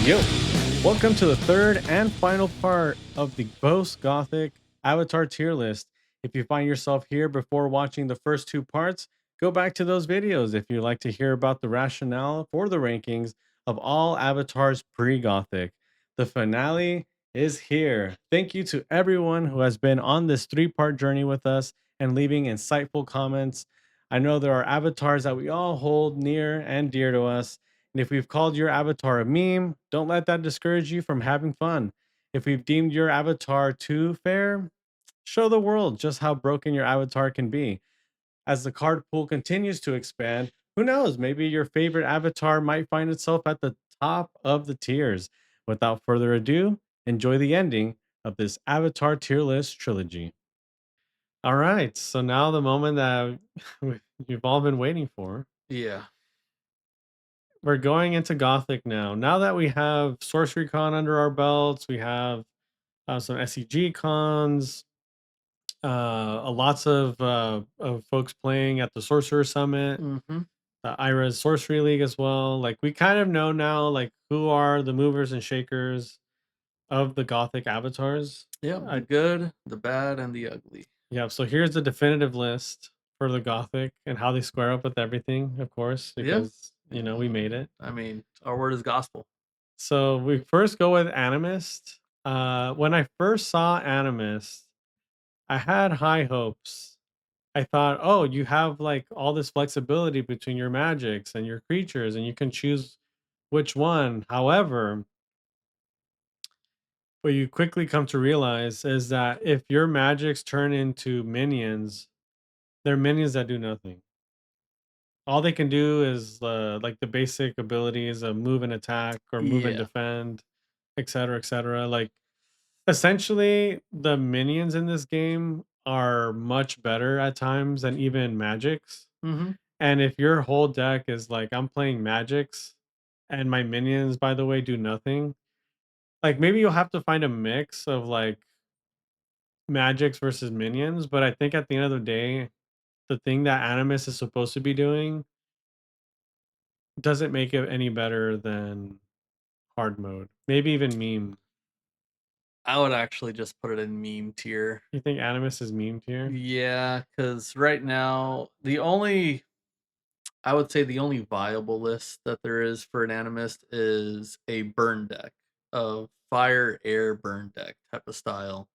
Yo, welcome to the third and final part of the post-Gothic Avatar tier list. If you find yourself here before watching the first two parts, go back to those videos if you'd like to hear about the rationale for the rankings of all avatars pre-Gothic. The finale is here. Thank you to everyone who has been on this three-part journey with us and leaving insightful comments. I know there are avatars that we all hold near and dear to us, and if we've called your avatar a meme, don't let that discourage you from having fun. If we've deemed your avatar too fair, show the world just how broken your avatar can be. As the card pool continues to expand, who knows? Maybe your favorite avatar might find itself at the top of the tiers. Without further ado, enjoy the ending of this Avatar tier list trilogy. All right, so now the moment that you've all been waiting for. Yeah. We're going into Gothic now. Now that we have Sorcery Con under our belts, we have some SEG cons, lots of folks playing at the Sorcerer Summit, Mm-hmm. the IRA's Sorcery League as well. Like we kind of know now, like who are the movers and shakers of the Gothic avatars. Yep. The I, good, the bad, and the ugly. yeah, so here's the definitive list for the Gothic and how they square up with everything, of course, Yeah. because we made it. I mean, our word is gospel. So we first go with Animist. When I first saw Animist, I had high hopes. I thought, oh, you have like all this flexibility between your magics and your creatures, and you can choose which one. However, what you quickly come to realize is that if your magics turn into minions, they're minions that do nothing. All they can do is like the basic abilities of move and attack or move and Yeah. defend, etc., etc. Like essentially, the minions in this game are much better at times than even magics. Mm-hmm. And if your whole deck is like, I'm playing magics and my minions, by the way, do nothing, like maybe you'll have to find a mix of like magics versus minions. But I think at the end of the day, the thing that Animus is supposed to be doing doesn't make it any better than hard mode. Maybe even meme. I would actually just put it in meme tier. You think Animus is meme tier? Yeah, because right now I would say the only viable list that there is for an animist is a burn deck of fire, air, burn deck type of style.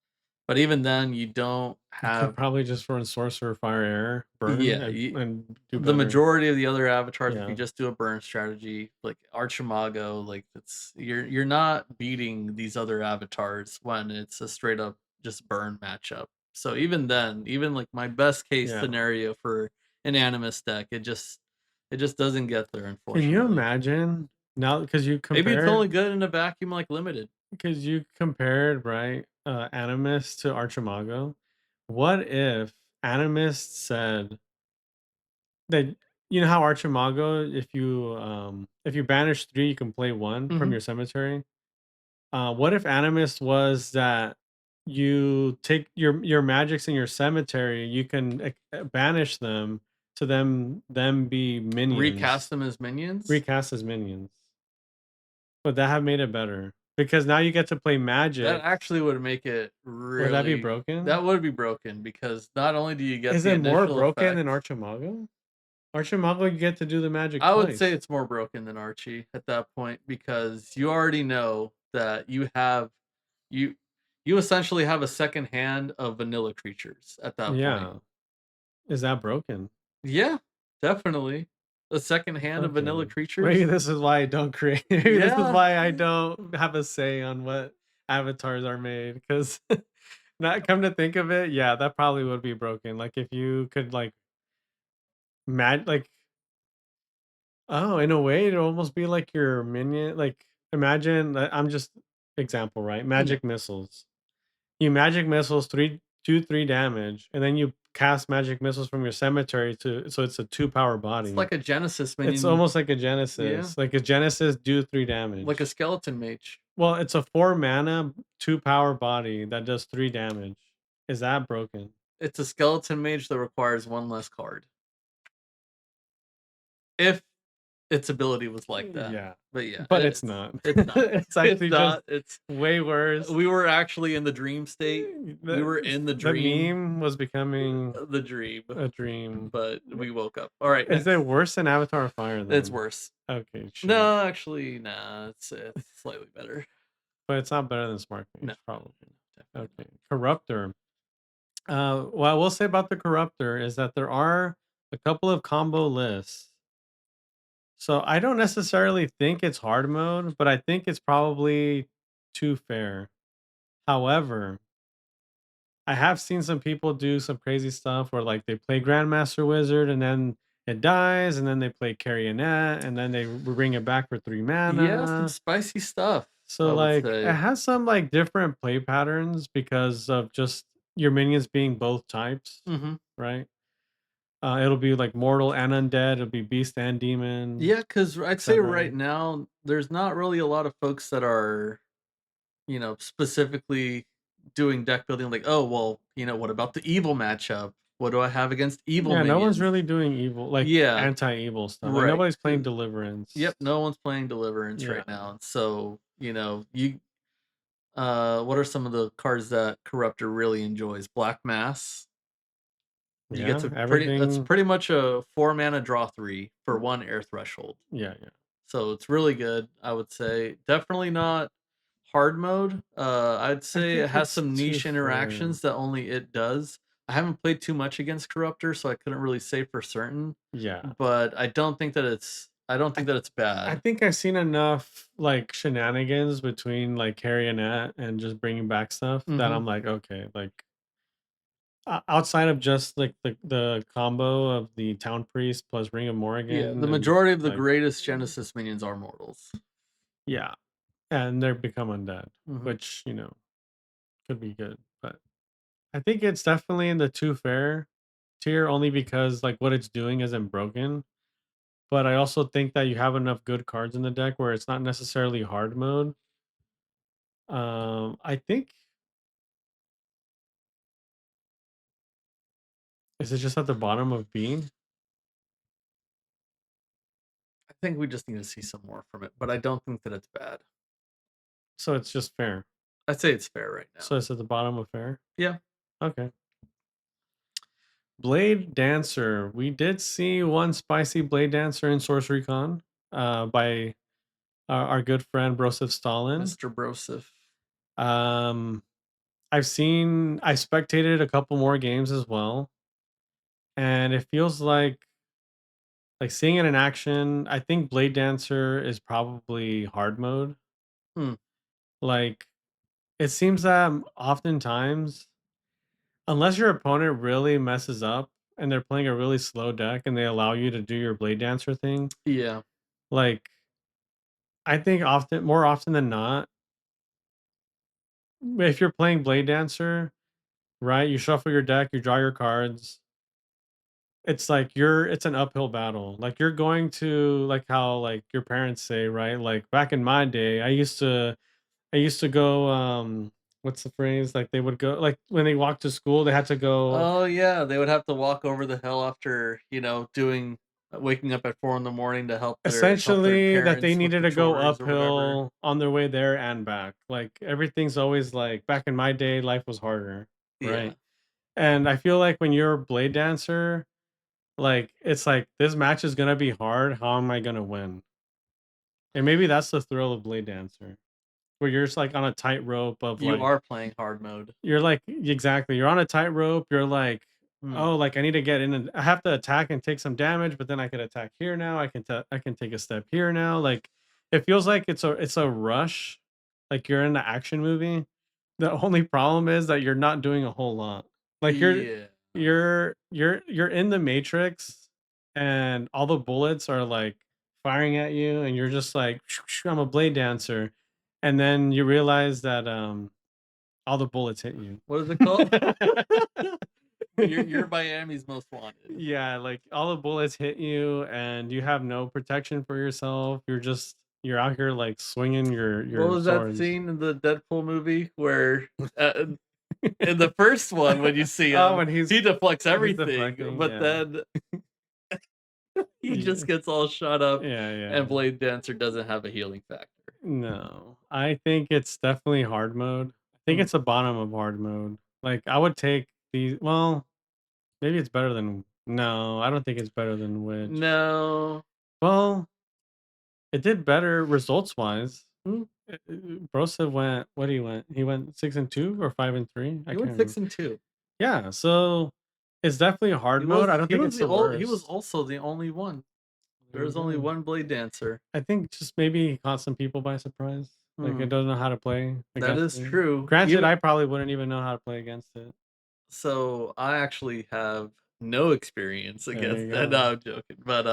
But even then, you don't You could have. probably just run Sorcerer, Fire, Air, Burn, Yeah, and do the better. majority of the other avatars, if you Yeah. just do a burn strategy, like Archimago, like it's you're not beating these other avatars when it's a straight up just burn matchup. So even then, even like my best case Yeah. scenario for an Animus deck, it just doesn't get there, Can you unfortunately. imagine now Maybe it's only good in a vacuum like limited. because you compared, right, Animus to Archimago. What if Animus said that you know how Archimago, if you banish 3, you can play 1 from Hmm. your cemetery? What if Animus was that you take your magics in your cemetery, you can banish them to them be Recast minions, them as minions. recast as minions. Would that have made it better? Because now you get to play That magics. actually would make it Would that be really. broken? That would be broken because not only do you get Is the it more initial broken effect. than Archimago? Archimago, you get to do the magic I would say twice. it's more broken than Archie at that point because you already know that you you essentially have a second hand of vanilla creatures at that point. Yeah. Is that broken? Yeah, definitely. A second hand of vanilla Okay. Maybe creatures. this is why I don't create. Maybe this is Yeah. why I don't have a say on what avatars are made. Because not come to think of it, yeah, that probably would be broken. Like if you could like like oh, in a way, it'd almost be like your minion. Like imagine I'm just example, right? Yeah. Magic missiles. You magic missiles 3 damage, and then you cast magic missiles from your cemetery to so it's a 2 power It's body. like a Genesis It's minion. almost like a Yeah. Genesis. Like a Genesis do 3 Like a damage. skeleton mage. Well, it's a 4 mana, 2 power body that does 3 damage. Is that broken? It's a skeleton mage that requires one less card. If its ability was like that. Yeah. But yeah, But it's not. it's not. It's It's actually just not. It's way worse. we were actually in the dream state. We were in the The dream, meme was becoming the dream, a dream. but we woke up. All right, Is next. it worse than Avatar of Fire It's then? worse. Okay, shit. No, actually, nah. It's slightly better. But it's not better than Smart No, Face, probably. definitely Okay. Corruptor. What I will say about the Corruptor is that there are a couple of combo lists. So I don't necessarily think it's hard mode, but I think it's probably too fair. However, I have seen some people do some crazy stuff where like they play Grandmaster Wizard and then it dies, and then they play Carrionet, and then they bring it back for 3 Yeah, some mana. spicy stuff. So I would like it say. has some like different play patterns because of just your minions being both types, Mm-hmm. right? It'll be like mortal and undead. It'll be beast and demon, Yeah, because I'd say right etc. now there's not really a lot of folks that are, specifically doing deck building. Like, oh well, what about the evil matchup? What do I have against evil Yeah, no one's minions? really doing evil, like Yeah, anti-evil stuff. Like right. nobody's playing 'Cause- Deliverance. Yep, no one's playing Deliverance Yeah, right now. So you what are some of the cards that Corruptor really enjoys? Black Mass. You get yeah, to that's everything. pretty much a 4 mana draw 3 for 1 air threshold. Yeah, yeah. So it's really good, I would say. Definitely not hard mode. I'd I say it think has it's some too niche fair. interactions that only it does. I haven't played too much against Corruptor, so I couldn't really say for certain. Yeah. But I don't I think that it's I bad. think I've seen enough like shenanigans between like Carrionet and just bringing back stuff that Hmm. I'm like, okay, like outside of just like the combo of the Town Priest plus Ring of Yeah, Morrigan the and majority of the like greatest Genesis minions are mortals. yeah, and they're become undead, Hmm. which could be good, but I think it's definitely in the too fair tier only because like what it's doing isn't broken. But I also think that you have enough good cards in the deck where it's not necessarily hard mode. I think is it just at the bottom of B? I think we just need to see some more from it, but I don't think that it's bad. So it's just fair. I'd say it's fair right now. So it's at the bottom of fair. Yeah. Okay. Blade Dancer. We did see one spicy Blade Dancer in Sorcery Con by our good friend Broseph Stalin. Mr. Broseph. Um, I spectated a couple more games as well, and it feels like seeing it in action. I think Blade Dancer is probably hard mode. Hmm. Like it seems that oftentimes, unless your opponent really messes up and they're playing a really slow deck and they allow you to do your Blade Dancer thing, Yeah. like I think more often than not, if you're playing Blade Dancer, right, you shuffle your deck, you draw your cards. It's like it's an uphill battle. Like you're going to like how like your parents say, right? Like back in my day, I used to go what's the phrase? Like they would go like when they walked to school, they had to go Oh yeah, they would have to walk over the hill after doing waking up at 4 in the morning to help their essentially that they parents with needed the to go chores or whatever. uphill on their way there and back. Like everything's always like back in my day, life was harder, Yeah. right? And I feel like when you're a Blade Dancer, like it's like this match is gonna be hard. How am I gonna win? And maybe that's the thrill of Blade Dancer, where you're just like on a tightrope of You like are playing hard mode. you're like exactly you're on a tightrope. You're like, Hmm. oh, like I need to get in and I have to attack and take some damage, but then I could attack here now. I can take a step here now. Like it feels like it's a rush, like you're in the action movie. The only problem is that you're not doing a whole lot. Like Yeah. you're in the matrix, and all the bullets are like firing at you, and you're just like, I'm a Blade Dancer, and then you realize that all the bullets hit you. What is it called? You're Miami's most wanted. Yeah, like all the bullets hit you, and you have no protection for yourself. You're out here like swinging your What your was that swords. scene in the Deadpool movie where in the first one when you see Oh, him, when he deflects he's everything, deflecting, but yeah. then he just Yeah, gets all shot up, yeah, and yeah. Blade Dancer doesn't have a healing factor. No, I think it's definitely hard mode. I think Mm. it's a bottom of hard mode. Like I would take these. Well, maybe it's better than. No, I don't think it's better than Witch. No. Well, it did better results wise. Mm, Brosa went. What he went? He went 6-2 or 5-3. I he can't went remember. 6-2. Yeah, so it's definitely hard mode. I don't think it's the He was worst. also the only one. There There you was only go. one Blade Dancer. I think just maybe he caught some people by surprise. Like it Hmm, doesn't know how to play that against is it. true. Granted, Even I probably wouldn't even know how to play against it. so, I actually have no experience There against you that. No, go. I'm joking. But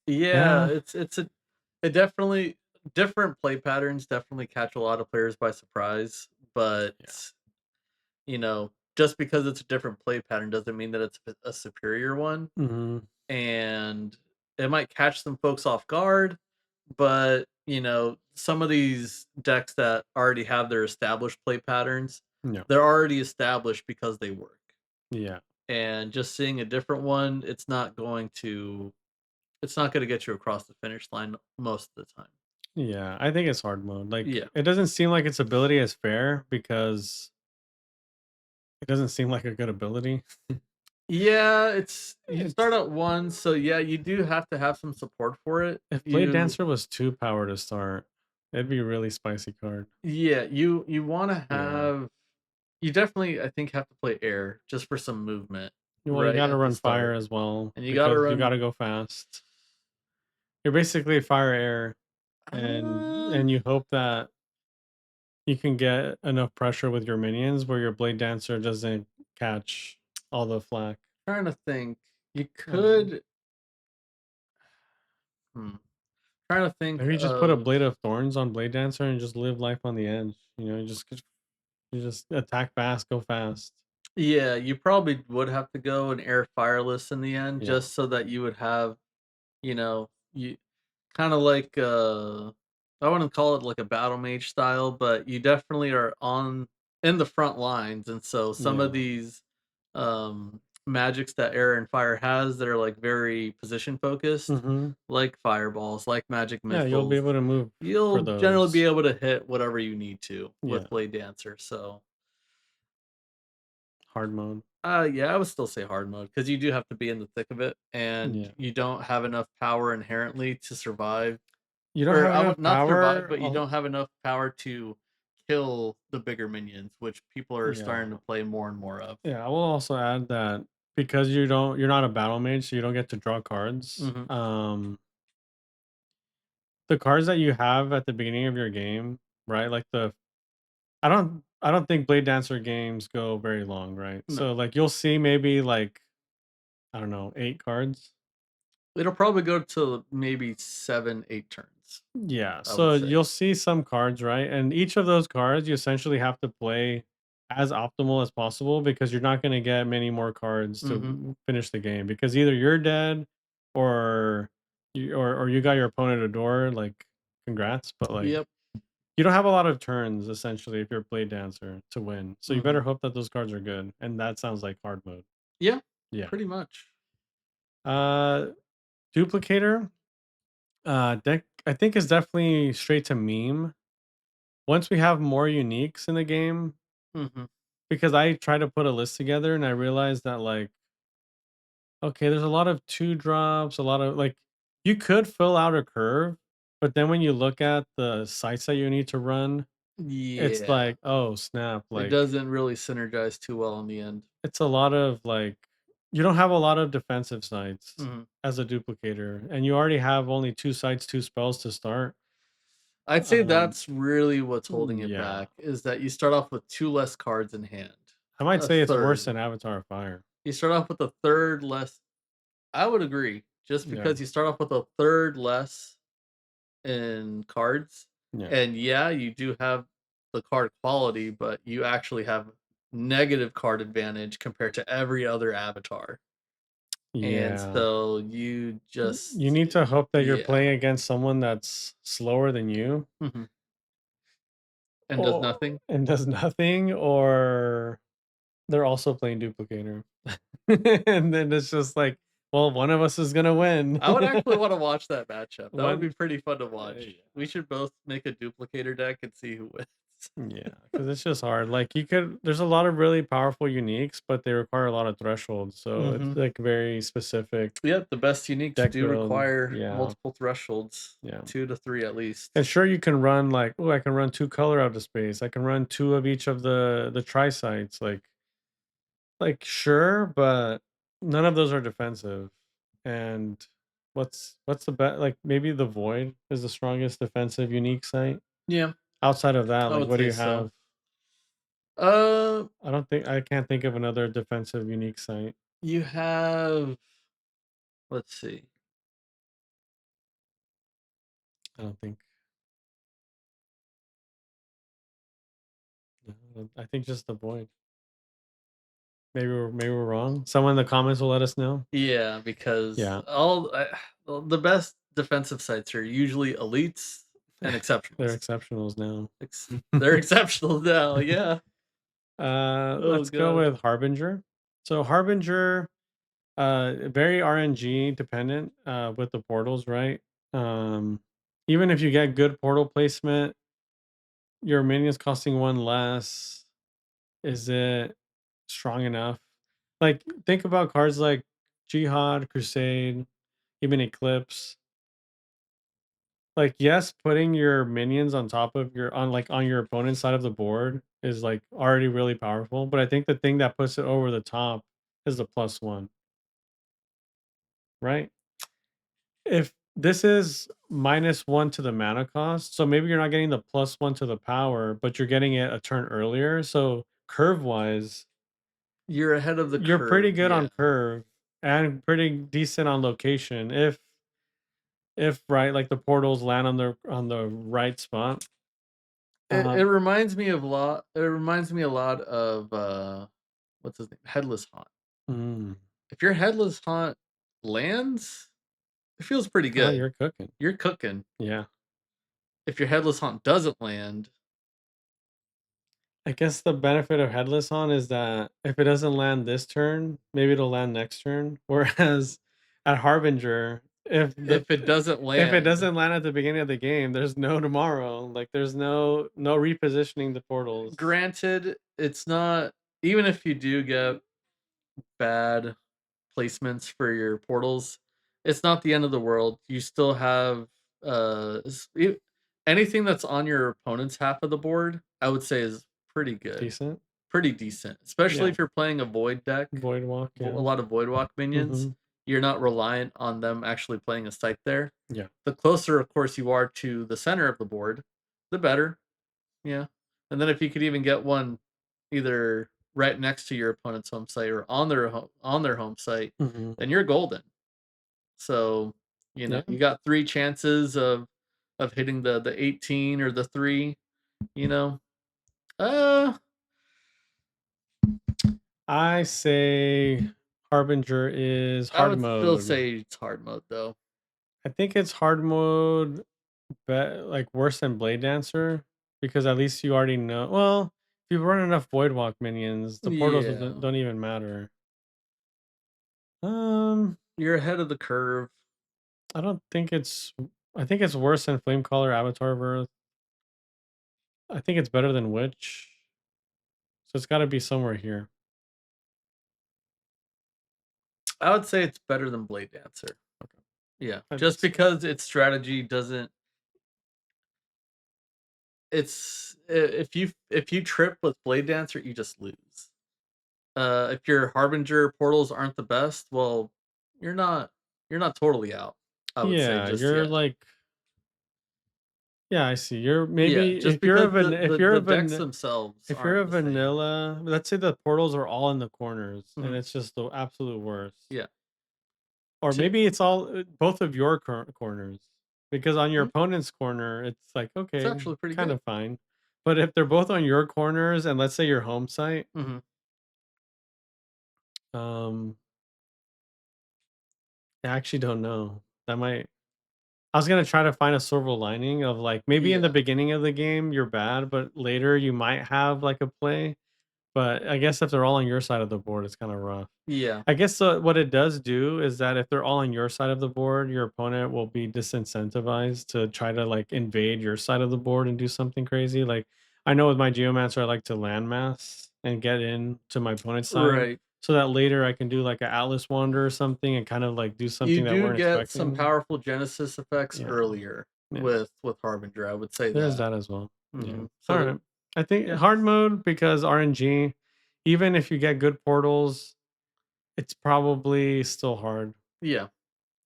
yeah, Yeah. it definitely different play patterns definitely catch a lot of players by surprise. But Yeah. just because it's a different play pattern doesn't mean that it's a superior one. Hmm. And it might catch some folks off guard, but some of these decks that already have their established play patterns, Yeah. they're already established because they work. Yeah. And just seeing a different one, it's not going to get you across the finish line most of the time. Yeah. I think it's hard mode. Like Yeah. it doesn't seem like its ability is fair because it doesn't seem like a good ability. Yeah, it's you start It's at one, so yeah, you do have to have some support for it. if Blade Dancer was 2 power to start, it'd be a really spicy card. You want to Yeah. have you definitely, I think, have to play air just for some movement Well, you right got to at the run fire start, as well and you got to because you got run. to go fast. You're basically fire air, Uh, and you hope that you can get enough pressure with your minions where your Blade Dancer doesn't catch all the flack. Trying to think. You Um, could. Trying to think Maybe you just put a of. Blade of Thorns on Blade Dancer and just live life on the edge. You just attack fast, go fast. Yeah, you probably would have to go an air fireless in the end, Yeah. just so that you would have, you kind of like I wouldn't call it like a battle mage style, but you definitely are on in the front lines, and so some of Yeah. these magics that air and fire has that are like very position focused, Hmm. like fireballs, like magic Yeah, you'll be missiles, able to move for you'll generally be those. able to hit whatever you need to Yeah. with Blade Dancer. So Hard mode. yeah, I would still say hard mode because you do have to be in the thick of it, and Yeah. you don't have enough power inherently to survive. You don't Or have I enough would not survive, power. but you don't have enough power to kill the bigger minions, which people are starting Yeah. to play more and more of. Yeah, I will also add that because you're not a battle mage, so you don't get to draw cards. Mhm. The cards that you have at the beginning of your game, right? Like I don't think Blade Dancer games go very long, right? No. So like you'll see maybe like I don't know, 8 cards. It'll probably go to maybe 7, 8 turns, Yeah, I would so say. you'll see some cards, right? And each of those cards you essentially have to play as optimal as possible because you're not going to get many more cards Mhm. to finish the game because either you're dead or or you got your opponent a door, like congrats, but like Yep. you don't have a lot of turns essentially if you're a Blade Dancer to win. So you better Mhm. hope that those cards are good. And that sounds like hard mode. Yeah, Yeah. pretty much. Uh Duplicator deck I think is definitely straight to meme. Once we have more uniques in the game, Mhm. because I tried to put a list together and I realized that like, okay, there's a lot of 2 drops, a lot of like you could fill out a curve, but then when you look at the sites that you need to run, it's Yeah. like, oh snap, It like doesn't really synergize too well in the end. it's a lot of like you don't have a lot of defensive sites Mhm. as a duplicator, and you already have only 2 sites, 2 spells to start. I'd say Um, that's really what's holding it yeah, back is that you start off with 2 less cards in hand. I might A say it's worse third. than Avatar of Fire. You start off with a third less. I would agree. Just Yeah, because you start off with a third less in cards, yeah, and yeah, you do have the card quality, but you actually have negative card advantage compared to every other avatar. And yeah. so you You just need to hope that you're yeah. playing against someone that's slower than you Mhm. And does or nothing. and does nothing, or they're also playing Duplicator. And then it's just like Well, one of us is gonna win. I would actually want to watch that matchup. That would be One, pretty fun to watch. yeah. We should both make a duplicator deck and see who wins. Yeah, because it's just hard. Like you could, there's a lot of really powerful uniques, but they require a lot of thresholds. So it's Mm-hmm. like very specific Yep, the best uniques deck do build. require Yeah, multiple thresholds, yeah. 2 to 3 at least. And sure, you can run like, oh, I can run 2 color out of space. I can run 2 of each of the tri sites. Like sure, but none of those are defensive. And what's the best? Like maybe the void is the strongest defensive unique site. Yeah, Outside of that, I like would what do say you so. have? Uh, I can't think of another defensive unique site. you have, let's see. I don't think. No, I think just the void. Maybe we're wrong. Someone in the comments will let us know. Yeah, because Yeah, well, the best defensive sites are usually elites and they're exceptionals. exceptionals now. They're exceptional now. Yeah. Oh Let's go god. with Harbinger. So Harbinger, very RNG dependent, with the portals, right? Um, even if you get good portal placement, your minions costing 1 less. Is it strong enough? Like, think about cards like Jihad, Crusade, even Eclipse. Like, yes, putting your minions on top of your on your opponent's side of the board is like already really powerful. But I think the thing that puts it over the top is the +1, right? If this is -1 to the mana cost, so maybe you're not getting the +1 to the power, but you're getting it a turn earlier. So curve wise, You're ahead of the you're pretty curve. good Yeah. on curve and pretty decent on location if right, like the portals land on the right spot. It Um, reminds me of it reminds me a lot of what's his name? Headless Haunt. mm, If your Headless Haunt lands, it feels pretty oh, good. you're cooking. You're cooking. Yeah. If your Headless Haunt doesn't land, I guess the benefit of Headless On is that if it doesn't land this turn, maybe it'll land next turn. Whereas at Harbinger, if it doesn't if it land, doesn't land at the beginning of the game, there's no tomorrow. Like there's no repositioning the portals. granted, it's not, even if you do get bad placements for your portals, it's not the end of the world. You still have anything that's on your opponent's half of the board, I would say is pretty good. Decent. Pretty decent, especially Yeah. if you're playing a void deck, Void Walk, a yeah. lot of void walk minions. Mm-hmm. You're not reliant on them actually playing a site there. Yeah. The closer, of course, you are to the center of the board, the better. Yeah. And then if you could even get one either right next to your opponent's home site or on their home site, Mm-hmm. then you're golden. So, Yeah. you got 3 chances of hitting the 18 or the 3, you know. Uh I say Harbinger is I hard would still mode. say it's hard mode though. I think it's hard mode, like worse than Blade Dancer, because at least you already know. Well, if you run enough Void Walk minions, the portals Yeah. don't even matter. Um, You're ahead of the curve. I don't think it's. I think it's worse than Flamecaller Avatar Birth. I think it's better than Witch, so it's got to be somewhere here. I would say it's better than Blade Dancer. Okay, Yeah, I just think so. because its strategy doesn't, if you trip with Blade Dancer, you just lose. If your Harbinger portals aren't the best, well, you're not you're not totally out. I would say Yeah, just you're yet. like. Yeah, I see. You're Yeah, maybe just because the decks themselves if you're aren't a the same. vanilla, let's say the portals are all in the corners and Mhm. it's just the absolute worst. Yeah. Or To, maybe it's all both of your corners. Because on your mhm, opponent's corner, it's like, it's okay, actually pretty kind good. of fine. But if they're both on your corners and let's say your home site, Mhm. um, I actually don't know. That might I was gonna try to find a silver lining of like maybe in the Yeah. beginning of the game you're bad, but later you might have like a play. But I guess if they're all on your side of the board, it's kind of rough. Yeah. I guess what it does do is that if they're all on your side of the board, your opponent will be disincentivized to try to like invade your side of the board and do something crazy. Like I know with my Geomancer, I like to landmass and get in to my opponent's side Right. so that later I can do like an Atlas Wander or something and kind of like do You something that do weren't get some expecting. powerful Genesis effects Yeah, earlier yeah. with Harbinger, I would say There's that. that as well. Yeah. So All that right. I think yeah. hard mode because RNG, even if you get good portals, it's probably still hard. Yeah.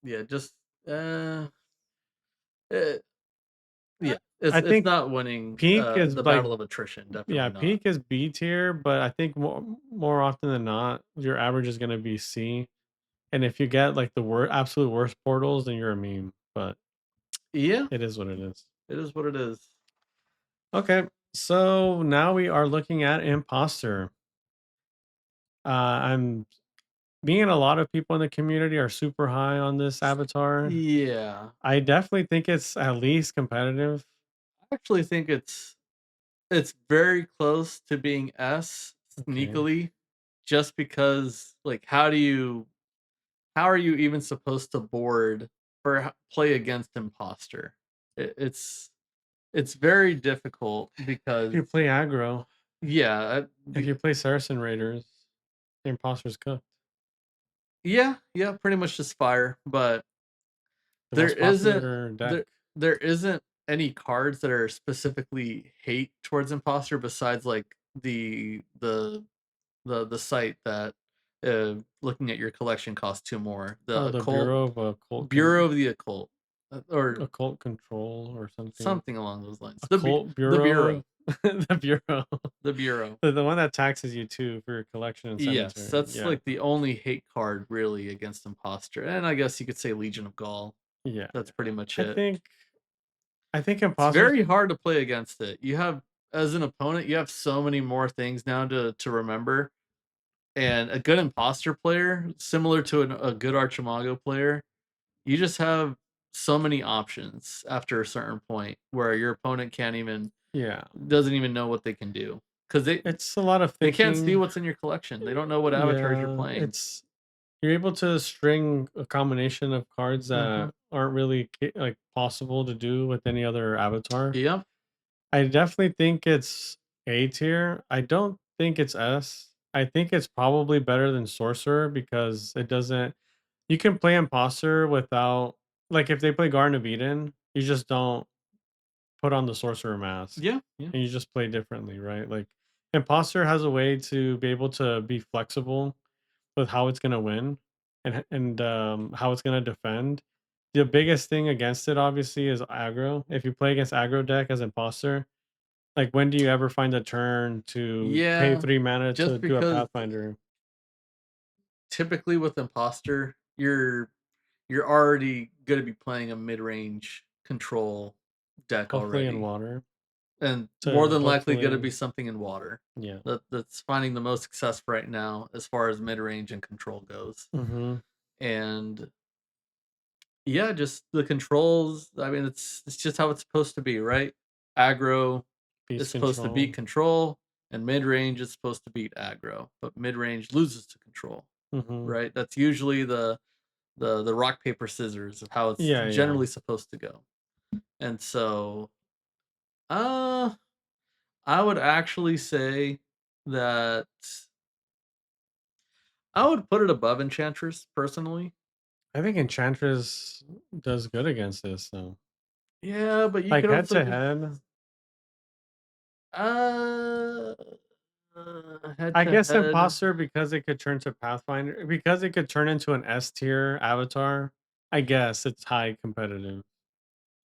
Yeah, just, uh, eh Uh, yeah, I it's think not winning, peak is the like battle of attrition, yeah, definitely not. peak is B tier, but I think more often than not, your average is gonna be C. And if you get like the absolute worst portals, then you're a meme. But Yeah, it is what it is. it is what it is. Okay, so now we are looking at imposter. I'm Me and a lot of people in the community are super high on this avatar. Yeah. I definitely think it's at least competitive. I actually think it's very close to being S Okay. sneakily, just because, like, how are you even supposed to board or play against imposter? It's very difficult If because you play aggro, yeah, if you play Saracen Raiders, the imposter's cooked. yeah, pretty much just fire, but The there most isn't popular deck. there isn't any cards that are specifically hate towards imposter besides like the site that looking at your collection costs two more. The Oh, the occult Bureau of Occult Bureau of the Occult, or Occult Control or something. something along those lines. Occult The Bureau, Bureau. The Bureau. the Bureau. The one that taxes you too for your collection and Yes, cemetery. that's Yeah. like the only hate card really against imposter, and I guess you could say Legion of Gaul. Yeah. That's pretty much I it. think I think It's imposters. very hard to play against it. You have as an opponent, you have so many more things now to remember. And a good imposter player, similar to a good Archimago player, you just have so many options after a certain point where your opponent can't even Yeah. doesn't even know what they can do because It's a lot of they can't see thinking. what's in your collection. They don't know what avatars you're Yeah. playing. It's You're able to string a combination of cards Hmm. that aren't really like possible to do with any other avatar. Yeah, I definitely think it's A tier. I don't think it's S. I think it's probably better than Sorcerer because it doesn't. You can play Imposter without, like, if they play Garden of Eden, you just don't put on the Sorcerer mask yeah, yeah, and you just play differently, right? Like, Imposter has a way to be able to be flexible with how it's gonna win and how it's gonna defend. The biggest thing against it, obviously, is aggro. If you play against aggro deck as imposter, like when do you ever find a turn to pay yeah. 3 mana to Just do a because Pathfinder? typically with imposter, you're already going to be playing a mid-range control deck Hopefully in already, water and more to than likely going to hopefully, be something in water. yeah. That's finding the most success right now as far as mid-range and control goes. Mm-hmm. And yeah, just the controls. I mean, it's just how it's supposed to be, right? Aggro is Beast supposed to beat control. control, and mid-range is supposed to beat aggro, but mid-range loses to control, Mm-hmm. right? That's usually the rock paper scissors of how it's Yeah, yeah. generally supposed to go. And so, uh, I would actually say that I would put it above Enchantress personally. I think Enchantress does good against this though. Yeah, but you Like could head also to just head. uh, head I to guess head. imposter because it could turn to Pathfinder because it could turn into an S tier avatar. I guess it's high competitive.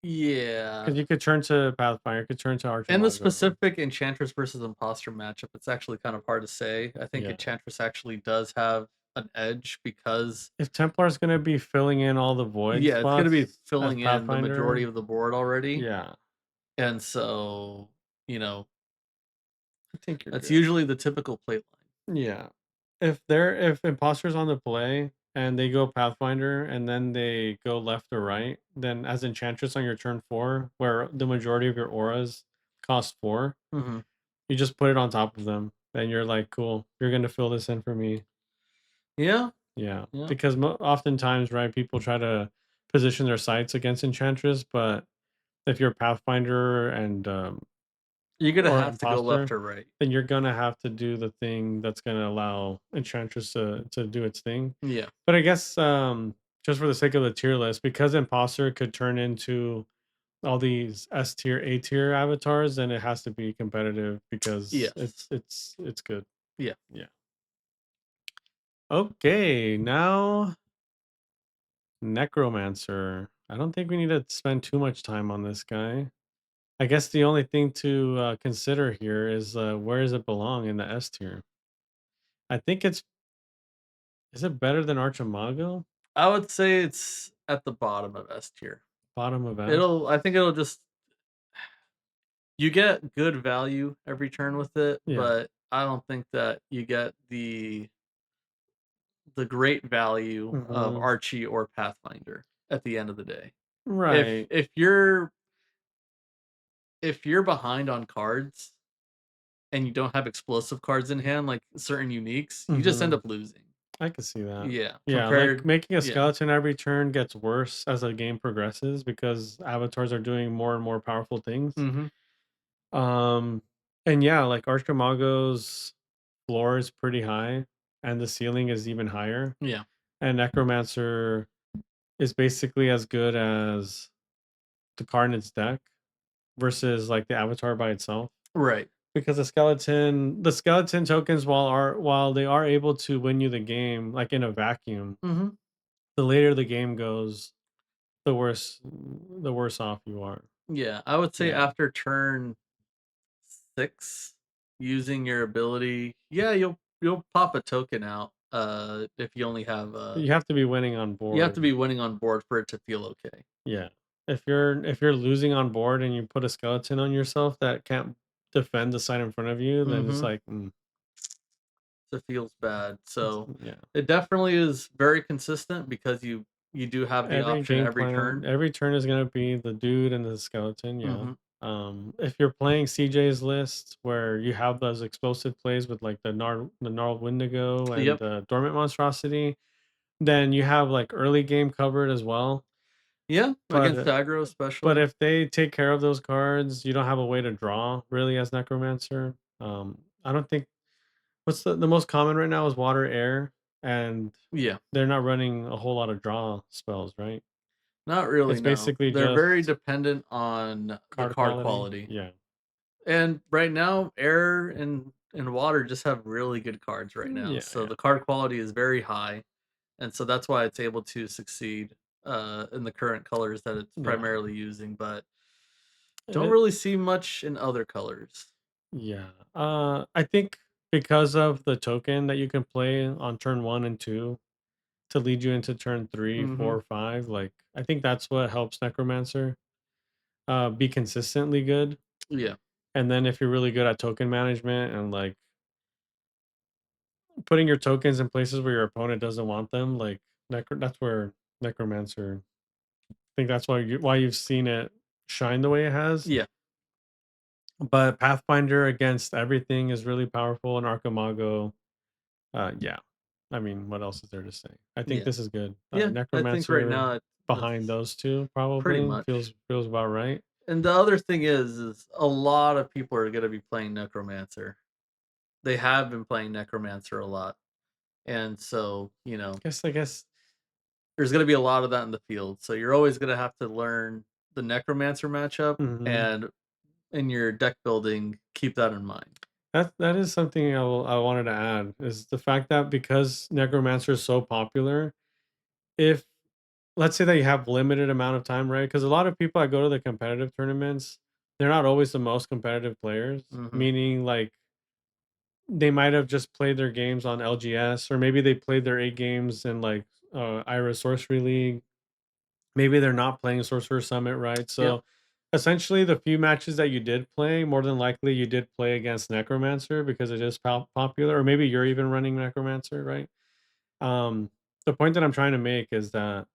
Yeah. Because you could turn to Pathfinder, you could turn to In the Archimago. specific Enchantress versus Imposter matchup, it's actually kind of hard to say. I think Yeah. Enchantress actually does have an edge because If Templar's gonna be filling in all the void yeah, it's going to be spots as filling in the majority Pathfinder, of the board already. yeah, And so, you know, I think you're that's good. usually the typical play line. Yeah. If Imposter's on the play and they go Pathfinder and then they go left or right, then as Enchantress on your turn 4, where the majority of your auras cost 4, Mhm. you just put it on top of them then you're like, cool, you're gonna fill this in for me. Yeah, Yeah, yeah. because oftentimes, right, people try to position their sights against Enchantress, but if you're Pathfinder and You're gonna or have to go left Imposter, or right. then you're gonna have to do the thing that's gonna allow Enchantress to do its thing. Yeah. But I guess just for the sake of the tier list, because Imposter could turn into all these S tier, A tier avatars, then it has to be competitive because Yes. it's good. Yeah. Yeah. Okay, now Necromancer. I don't think we need to spend too much time on this guy. I guess the only thing to consider here is where does it belong in the S tier? I think it's is it better than Archimago? I would say it's at the bottom of S tier. Bottom of S. I think it'll just you get good value every turn with it, Yeah. but I don't think that you get the great value of Hmm. Archie or Pathfinder at the end of the day. If Right. if you're if you're behind on cards and you don't have explosive cards in hand like certain uniques, you just end Hmm. up losing. I can see that. Yeah, Yeah, like compared making a yeah. skeleton every turn gets worse as the game progresses because avatars are doing more and more powerful things. Mhm. Um, and yeah, like Archimago's floor is pretty high, and the ceiling is even higher. Yeah. And Necromancer is basically as good as the card in its deck versus like the avatar by itself. Right. Because the skeleton tokens, while they are able to win you the game, like in a vacuum, Mhm. the later the game goes, the worse off you are. Yeah, I would say Yeah. after turn 6, using your ability, yeah, you'll pop a token out, if you only have, You have to be winning on you have to board. be winning on board for it to feel okay. Yeah. If you're losing on board and you put a skeleton on yourself that can't defend the side in front of you, then it's Mhm. like, It feels bad. So, yeah. it definitely is very consistent because you do have the Every option game every plan, turn. every turn is gonna be the dude and the skeleton, yeah. Mhm. If you're playing CJ's list where you have those explosive plays with like the gnarled Wendigo and Yep. the dormant monstrosity, then you have like early game covered as well. Yeah, But against aggro but especially. if they take care of those cards, you don't have a way to draw really as Necromancer. I don't think what's the most common right now is water air, and Yeah. they're not running a whole lot of draw spells, right? Not really, It's no. basically They're very just dependent on the card card quality. quality. Yeah. And right now, air and water just have really good cards right now. Yeah, So yeah. the card quality is very high, and so that's why it's able to succeed in the current colors that it's Yeah. primarily using. But don't It, really see much in other colors. yeah. I think because of the token that you can play on turn 1 and 2 to lead you into turn 3, Hmm. 4, 5, like I think that's what helps Necromancer be consistently good. Yeah, And then if you're really good at token management and like putting your tokens in places where your opponent doesn't want them, like that's where Necromancer. I think that's why you've seen it shine the way it has. yeah, But Pathfinder against everything is really powerful, and Archimago, yeah. I mean, what else is there to say? I think yeah, this is good. yeah. I think right Necromancer now behind that's those two pretty probably much. feels about right. And the other thing is a lot of people are going to be playing Necromancer. They have been playing Necromancer a lot, and so I guess. there's going to be a lot of that in the field. So you're always going to have to learn the Necromancer matchup, Mhm. and in your deck building, keep that in mind. That is something I wanted to add is the fact that because Necromancer is so popular, if let's say that you have limited amount of time, right? Because a lot of people that go to the competitive tournaments, they're not always the most competitive players. Hmm. Meaning, like they might have just played their games on LGS, or maybe they played their 8 games in like Sorcery League. Maybe they're not playing Sorcerer Summit, right? Yep. So essentially, the few matches that you did play, more than likely you did play against Necromancer because it is popular, or maybe you're even running Necromancer, right? Um, the point that I'm trying to make is that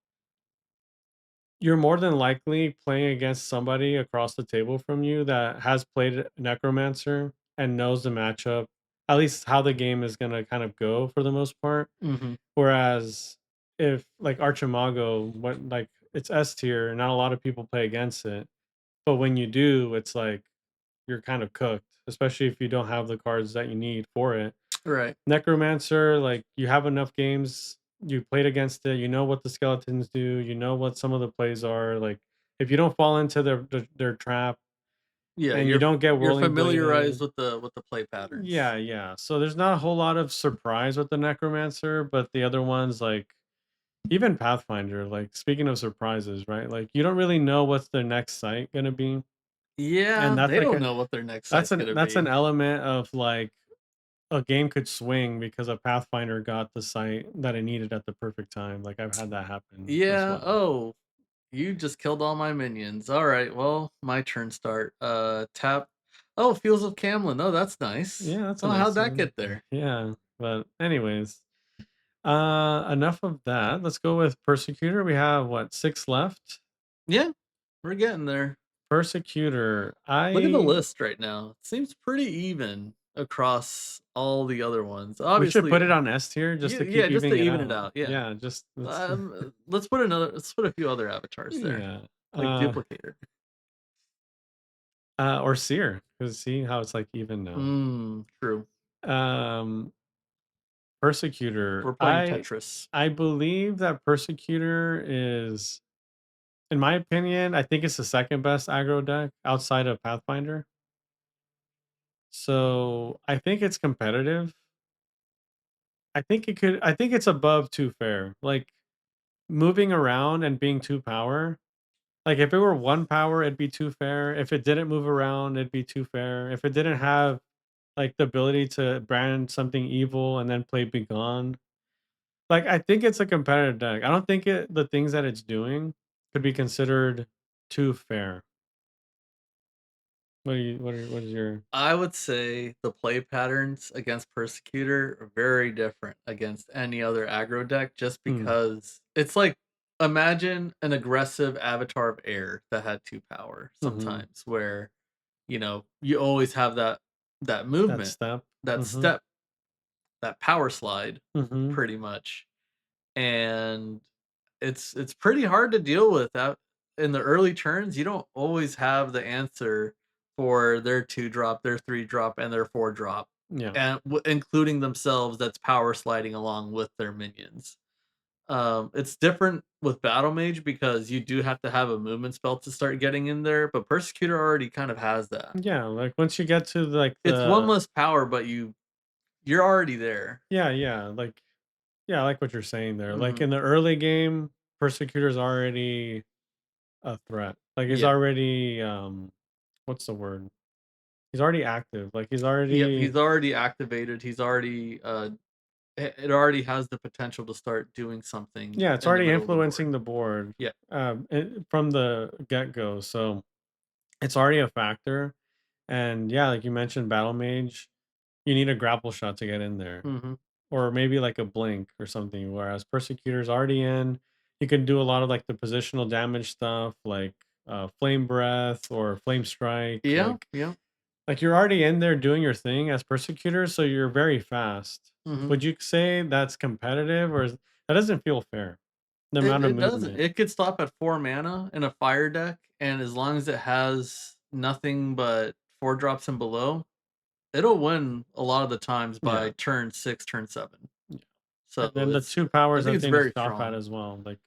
you're more than likely playing against somebody across the table from you that has played Necromancer and knows the matchup at least how the game is gonna kind of go for the most part. Mhm. Whereas if like Archimago, what like it's S tier, not a lot of people play against it. But when you do, it's like you're kind of cooked, especially if you don't have the cards that you need for it. Right. Necromancer, like you have enough games, you played against it, you know what the skeletons do, you know what some of the plays are. Like if you don't fall into their trap Yeah, and you don't get you're rolling familiarized bladed. with the play patterns. Yeah, yeah. So there's not a whole lot of surprise with the Necromancer, but the other ones like even Pathfinder, like speaking of surprises, right? Like you don't really know what's their next site gonna be. And Yeah, that's they like don't a know what their next site's gonna that's an be. element of like a game could swing because a Pathfinder got the site that it needed at the perfect time. Like I've had that happen as Yeah, well. oh, you just killed all my minions. Alright, well, my turn start. Tap Oh, Fields of Camlin. Oh, that's nice. Yeah, that's a Oh, how'd nice that one. get there? Yeah. But anyways, enough of that. Let's go with Persecutor. We have what, 6 left? Yeah, we're getting there. Persecutor. Look at the I list right now. It seems pretty even across all the other ones. We should Obviously, put it on S tier just to yeah, keep just to evening it even it out. out, yeah. Yeah, just let's Let's put a few other avatars there, yeah. like Uh Duplicator. or Seer, because see how it's like even now. True. Um Persecutor. We're playing Tetris. I believe that Persecutor is, in my opinion, I think it's the second best aggro deck outside of Pathfinder. So I think it's competitive. I think it's above two fair. Like moving around and being two power. Like if it were one power, it'd be two fair. If it didn't move around, it'd be two fair. If it didn't have like the ability to brand something evil and then play Begone. Like I think it's a competitive deck. I don't think the things that it's doing could be considered too fair. What is your I would say the play patterns against Persecutor are very different against any other aggro deck just mm, because it's like imagine an aggressive avatar of air that had 2 power mm-hmm, sometimes where, you always have that that movement, step? that Mm-hmm. step, that power slide Mm-hmm. pretty much. And it's pretty hard to deal with that in the early turns. You don't always have the answer for their 2 drop, their 3 drop, and their 4 drop, Yeah. and including themselves that's power sliding along with their minions. It's different with Battle Mage because you do have to have a movement spell to start getting in there, but Persecutor already kind of has that. Yeah. Like once you get to like It's one the less power, but you're already there. yeah, yeah, like yeah, I like what you're saying there. Like Mhm. in the early game, Persecutor's already a threat. Like he's Yeah. already what's the word? He's already active. Like he's Yep, already he's already activated. He's already it already has the potential to start doing something yeah, it's in the already middle of the board. influencing the board Yeah. from the get-go. So it's already a factor. And yeah, like you mentioned, Battle Mage, you need a grapple shot to get in there. Mhm. Or maybe like a blink or something. Whereas Persecutor's already in. You can do a lot of like the positional damage stuff, like flame breath or flame strike. Yeah, yeah. Like you're already in there doing your thing as Persecutor, so you're very fast. Mhm. Would you say that's competitive, or that doesn't feel fair? The It amount of it doesn't. movement. It could stop at 4 mana in a fire deck, and as long as it has nothing but 4 drops and below, it'll win a lot of the times by Yeah. turn 6, turn 7. Yeah. So And then the two I powers think I it's think to very stop at strong. as well. Like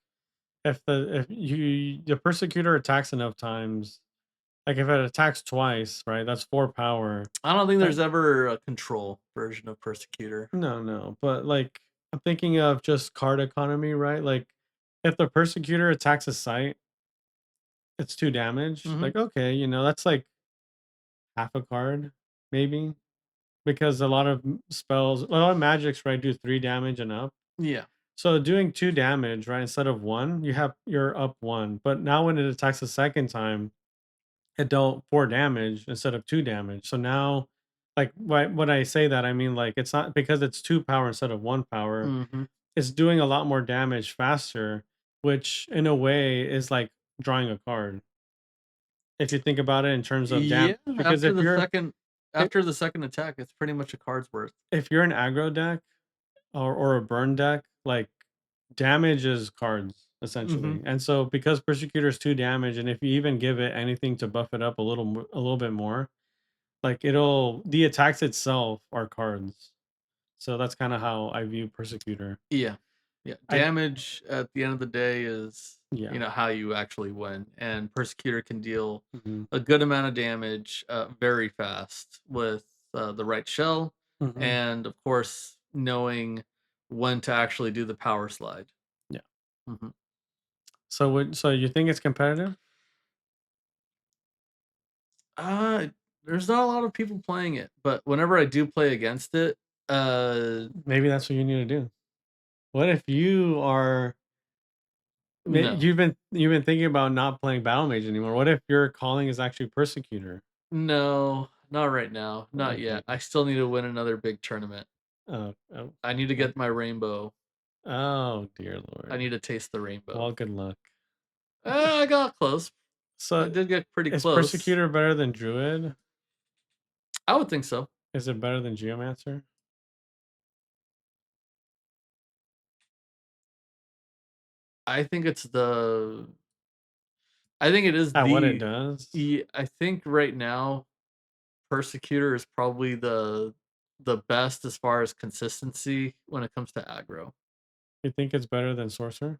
if the Persecutor attacks enough times, like if it attacks twice, right? That's 4 power. I don't think That there's ever a control version of Persecutor. no, no. But like I'm thinking of just card economy, right? Like if the Persecutor attacks a site, it's 2 damage. Mhm. Like, okay, that's like half a card, maybe. Because a lot of spells, a lot of magics, right, do 3 damage and up. Yeah. So doing 2 damage, right, instead of one, you're up one. But now when it attacks a second time, it dealt 4 damage instead of 2 damage. So now, like when I say that, I mean like it's not because it's 2 power instead of 1 power. Mhm. It's doing a lot more damage faster, which in a way is like drawing a card. If you think about it in terms of Yeah, because after if the you're second If, after the second attack, it's pretty much a card's worth. if you're an aggro deck or a burn deck, like damage is cards Mhm. essentially. And so because Persecutor is 2 damage, and if you even give it anything to buff it up a little bit more, like the attacks itself are cards. So that's kind of how I view Persecutor. Yeah. Yeah. I Damage at the end of the day is, Yeah. how you actually win. And Persecutor can deal Mhm. a good amount of damage very fast with the right shell. Mhm. And of course, knowing when to actually do the power slide. Yeah. hmm So you think it's competitive? Uh, there's not a lot of people playing it, but whenever I do play against it, Maybe that's what you need to do. What if you are no. you've been thinking about not playing Battle Mage anymore? What if your calling is actually Persecutor? No, not right now. Not Okay. yet. I still need to win another big tournament. Oh, oh, I need to oh, get my rainbow. oh dear I lord. need to taste the Well, rainbow. good luck. I got close. I So did get pretty is close. Persecutor better than Druid? I would think so. Is it better than Geomancer? I think it's the. I think it is At what it the. does? I think right now, Persecutor is probably the best as far as consistency when it comes to aggro. You think it's better than Sorcerer?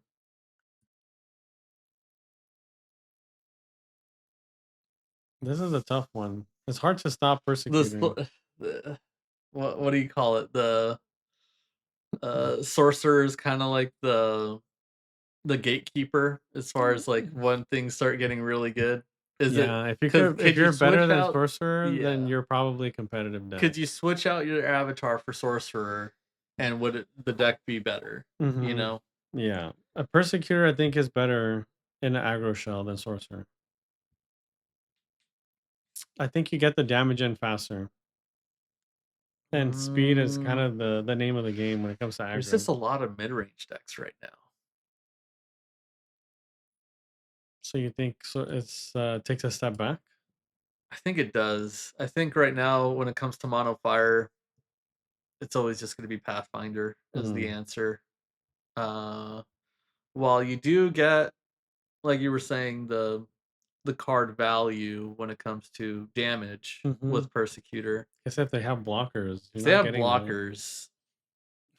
This is a tough one. It's hard to stop This persecuting. the what do you call it? The sorcerer is kind of like the gatekeeper as far as like when things start getting really good. Is it Yeah, if could you you're better switch than out? Sorcerer, then Yeah. you're probably a competitive deck. Could you switch out your avatar for sorcerer and would the deck be better? You Mhm. know? Yeah. A Persecutor, I think, is better in an aggro shell than Sorcerer. I think you get the damage in faster. And speed is kind Mm, of the name of the game when it comes to there's aggro. just a lot of mid-range decks right now. So you think so it's takes a step back? I think it does. I think right now when it comes to mono fire, it's always just going to be Pathfinder as the Mm. answer. Uh, while you do get, like you were saying, the card value when it comes to damage Mhm. with Persecutor. Guess if they have blockers, you're If they not have getting that. blockers,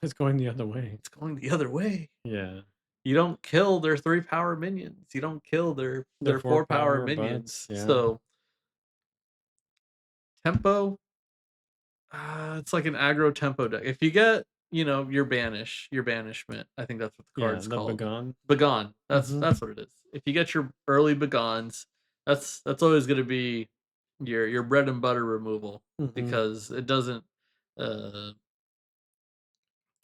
It's going the other way. it's going the other way. Yeah. You don't kill their 3 power minions. You don't kill The their 4 4 power power butts, minions. yeah. So tempo, it's like an aggro tempo deck. If you get, your banishment, I think that's what the Yeah, card's the called. Begone. Begone. That's Mhm. that's what it is. If you get your early Begons, that's always gonna be your bread and butter removal Mhm. because uh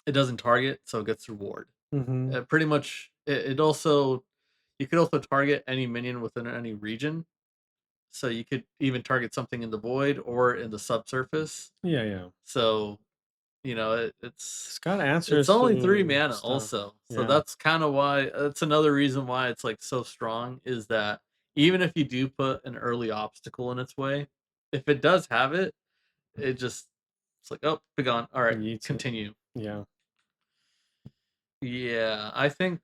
it doesn't target, so it gets reward. Mhm. Pretty much it also you could also target any minion within any region. So you could even target something in the void or in the subsurface. Yeah, yeah. So, it's It's got it's answers only 3 to mana stuff. also. So Yeah. that's kind of why that's another reason why it's like so strong is that even if you do put an early obstacle in its way, if it does have it, it just it's like, oh, be gone. All right, Yeets it. continue. Yeah. Yeah, I think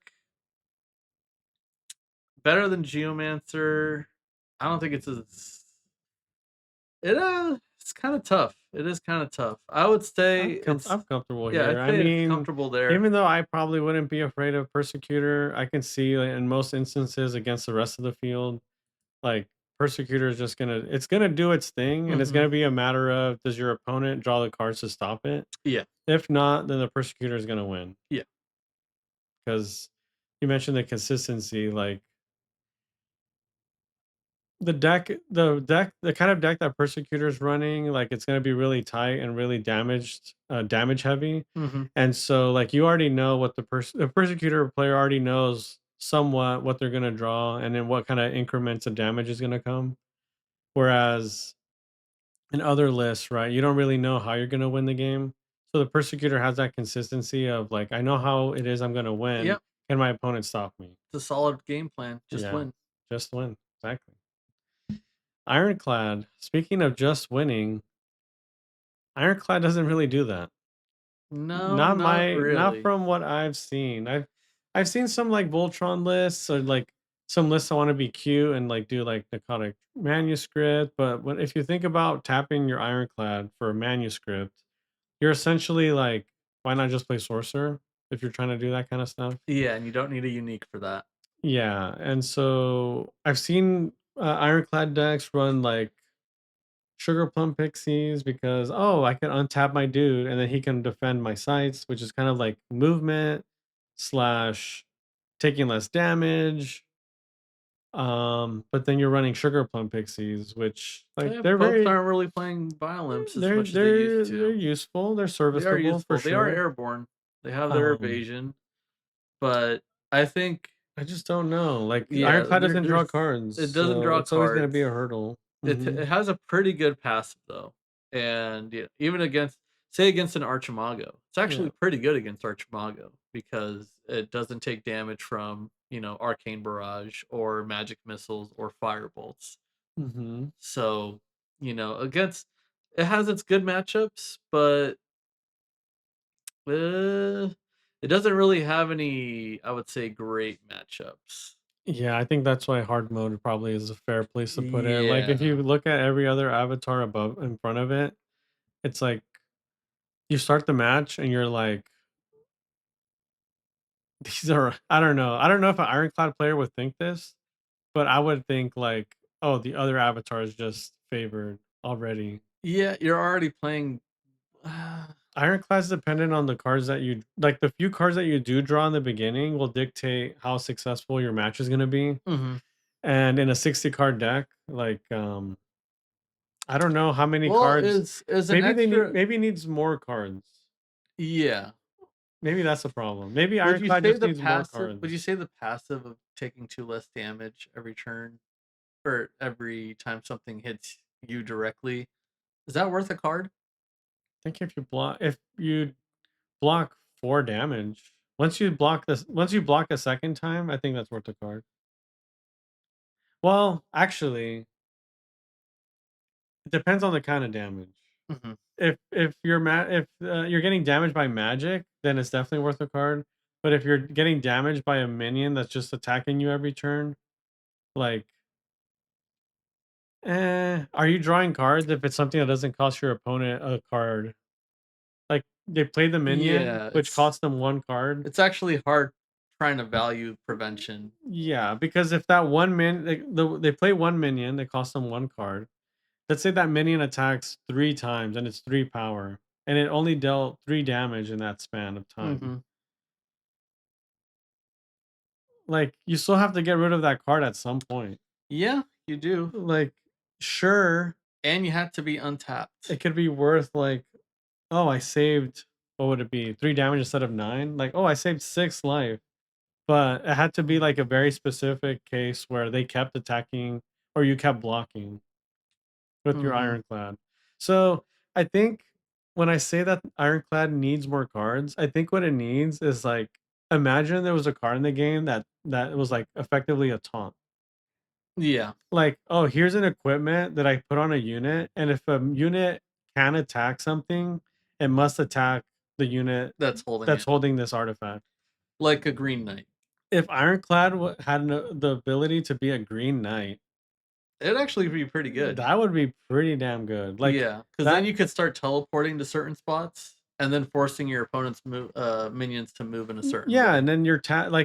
better than Geomancer. I don't think it's as it's kind of tough. It is kind of tough. I would say it's I'm comfortable yeah, here. I'd I say it's mean, comfortable there. even though I probably wouldn't be afraid of Persecutor, I can see like, in most instances against the rest of the field, like Persecutor is just it's gonna do its thing, and it's hmm gonna be a matter of does your opponent draw the cards to stop it? Yeah, If not, then the Persecutor is gonna win yeah. because you mentioned the consistency, like the kind of deck that Persecutor's running, like, it's gonna be really tight and really damage heavy, hmm and so, like, you already know what the Persecutor player already knows somewhat what they're gonna draw and then what kinda increments of damage is gonna come, whereas in other lists, right, you don't really know how you're gonna win the game, so the Persecutor has that consistency of, like, "I know how it is I'm gonna win. Yep. Can my opponent stop me?" It's a solid game plan. Just Yeah. win. Just win. Exactly. Ironclad, speaking of just winning, Ironclad doesn't really do that. No, not Not really. from what I've seen. I've seen some like Voltron lists or like some lists I want to be cute and like do like necrotic manuscript. But if you think about tapping your Ironclad for a manuscript, you're essentially like, why not just play Sorcerer if you're trying to do that kind of stuff? Yeah, and you don't need a unique for that. Yeah, and so I've seen Ironclad decks run like Sugar Plum Pixies because, oh, I can untap my dude and then he can defend my sites, which is kind of like movement slash taking less damage. But then you're running Sugar Plum Pixies, which like Yeah, they're folks very aren't really playing Biolimps as much as they used they're to. useful, they're They are serviceable for useful. They are sure. airborne. They have their Um, evasion, but I think I just don't know. Like yeah, Ironclad doesn't draw there's cards, it doesn't so draw it's always gonna cards. be a hurdle. It has a pretty good passive though, and yeah, even against say against an Archimago, it's Yeah. actually pretty good against Archimago because it doesn't take damage from Arcane Barrage or Magic Missiles or Firebolts. Hmm. So against it has its good matchups, but uh, it doesn't really have any, I would say, great matchups. Yeah, I think that's why hard mode probably is a fair place to put it. Like if Yeah. you look at every other avatar above in front of it, it's like you start the match and you're like, these are I don't know. I don't know if an Ironclad player would think this, but I would think like, oh, the other avatar is just favored already. Yeah, you're already playing. Ironclad's dependent on the cards that you like. The few cards that you do draw in the beginning will dictate how successful your match is going to be. Mhm. And in a 60 card deck, like I don't know how many Well, cards. is an extra. Maybe it needs more cards. Yeah. Maybe that's the problem. Maybe Would you Ironclad say just the needs more passive? Would cards. you say the passive of taking two less damage every turn or every time something hits you directly, is that worth a card? I think if you block 4 damage, once you block a second time, I think that's worth a card. Well, actually, it depends on the kind of damage. Mhm. If you're getting damaged by magic, then it's definitely worth a card. But if you're getting damaged by a minion that's just attacking you every turn, like are you drawing cards if it's something that doesn't cost your opponent a card? Like, they play the minion, Yeah, which costs them 1 card. it's actually hard trying to value prevention. Yeah, because if that one min they play 1 minion, they cost them 1 card. Let's say that minion attacks 3 times and it's 3 power, and it only dealt 3 damage in that span of time. Mhm. Like, you still have to get rid of that card at some point. Yeah, you do. Like, sure, And you have to be untapped. it could be worth like, "Oh, I saved" what would it be? 3 damage instead of 9? Like, "Oh, I saved 6 life." But it had to be Mhm. like a very specific case where they kept attacking or you kept blocking with your Mhm. Ironclad. So, I think when I say that Ironclad needs more cards, I think what it needs is like imagine there was a card in the game that was like effectively a taunt. Yeah, Like, "Oh, here's an equipment that I put on a unit, and if a unit can attack something, it must attack the unit that's holding that's it. holding this artifact." Like a Green Knight. If Ironclad had the ability to be a green knight, It'd actually be pretty good. that would be pretty damn good. Like Yeah, because then that you could start teleporting to certain spots and then forcing your opponent's minions to move in a certain yeah, and way. then you're kind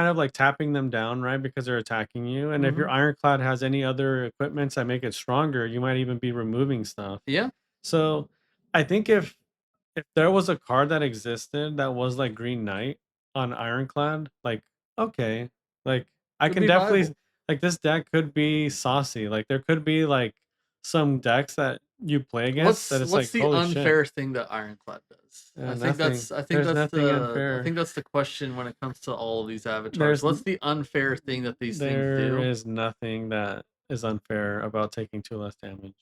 of like tapping them down, right? Because they're attacking you. And if your Mhm. Ironclad has any other equipments that make it stronger, you might even be removing stuff. Yeah, So I think if there was a card that existed that was like Green Knight on Ironclad, like okay, like I could can be definitely viable. like this deck could be saucy. Like there could be like some decks that you play against that it's What's like the holy shit. unfair thing that Ironclad does? Nothing. I think There's that's nothing I unfair. think that's the question when it comes to all of these avatars. There's What's the unfair thing that these things there do? is nothing that is unfair about taking 2 less damage.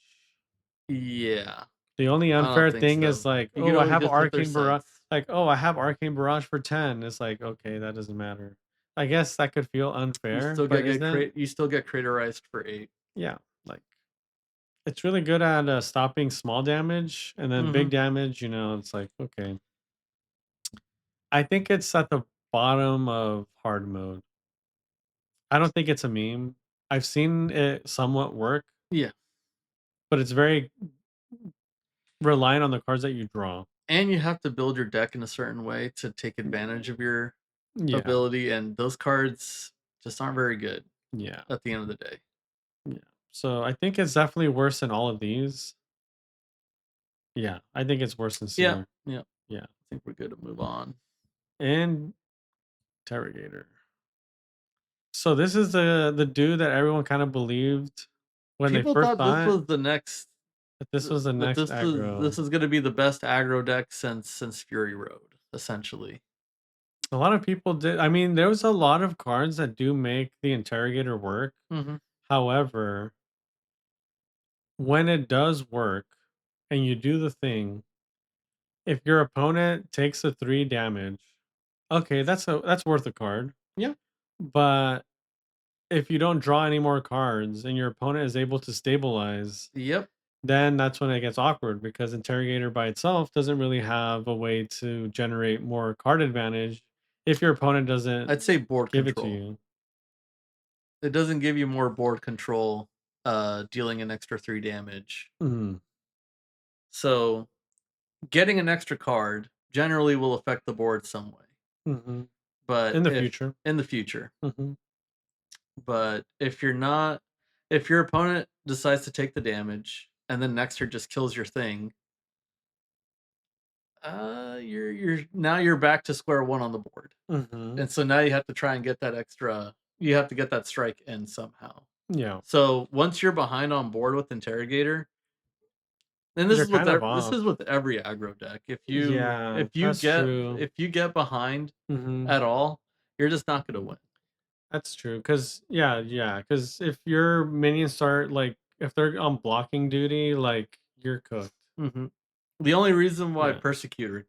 Yeah, The only I don't unfair think thing so. is like, You could "Oh, I always have just hit their Arcane Barrage." sights. Like, "Oh, I have Arcane Barrage for 10." It's like, "Okay, that doesn't matter." I guess that could feel unfair, but is that You still get craterized for 8. yeah, like It's really good at stopping small damage, and then Hmm. big damage. It's like okay. I think it's at the bottom of hard mode. I don't think it's a meme. I've seen it somewhat work, Yeah. but it's very reliant on the cards that you draw. And you have to build your deck in a certain way to take advantage of your Yeah, ability, and those cards just aren't very good yeah, at the end of the day. yeah. So I think it's definitely worse than all of these. Yeah, I think it's worse than Yeah, Seer. yeah. Yeah, I think we're good to move on. and Interrogator. So this is the dude that everyone kind of believed when they People first thought this saw it was the next that this was the that next aggro. this is going to be the best aggro deck since Fury Road, essentially. A lot of people did. I mean, there was a lot of cards that do make the Interrogator work. Hmm. However, when it does work and you do the thing, if your opponent takes a 3 damage, okay, that's worth a card. Yeah. But if you don't draw any more cards and your opponent is able to stabilize, Yep. then that's when it gets awkward because Interrogator by itself doesn't really have a way to generate more card advantage if your opponent doesn't I'd say board give it to control. you. It doesn't give you more board control, dealing an extra 3 damage. Mhm, So getting an extra card generally will affect the board some way. mhm. But In the if future. in the future, Mhm, but if you're not, if your opponent decides to take the damage and then next turn just kills your thing, you're now you're back to square one on the board. mhm. And so now you have to try and get that extra, you have to get that strike in somehow. Yeah. So once you're behind on board with Interrogator, and You're kind of this off. is with every aggro deck. Yeah, that's true. If you get behind Mhm. at all, you're just not gonna win. That's true. Cause yeah. Cause if your minions start, like if they're on blocking duty, like, you're cooked. Hmm. The only reason why Yeah. Persecutor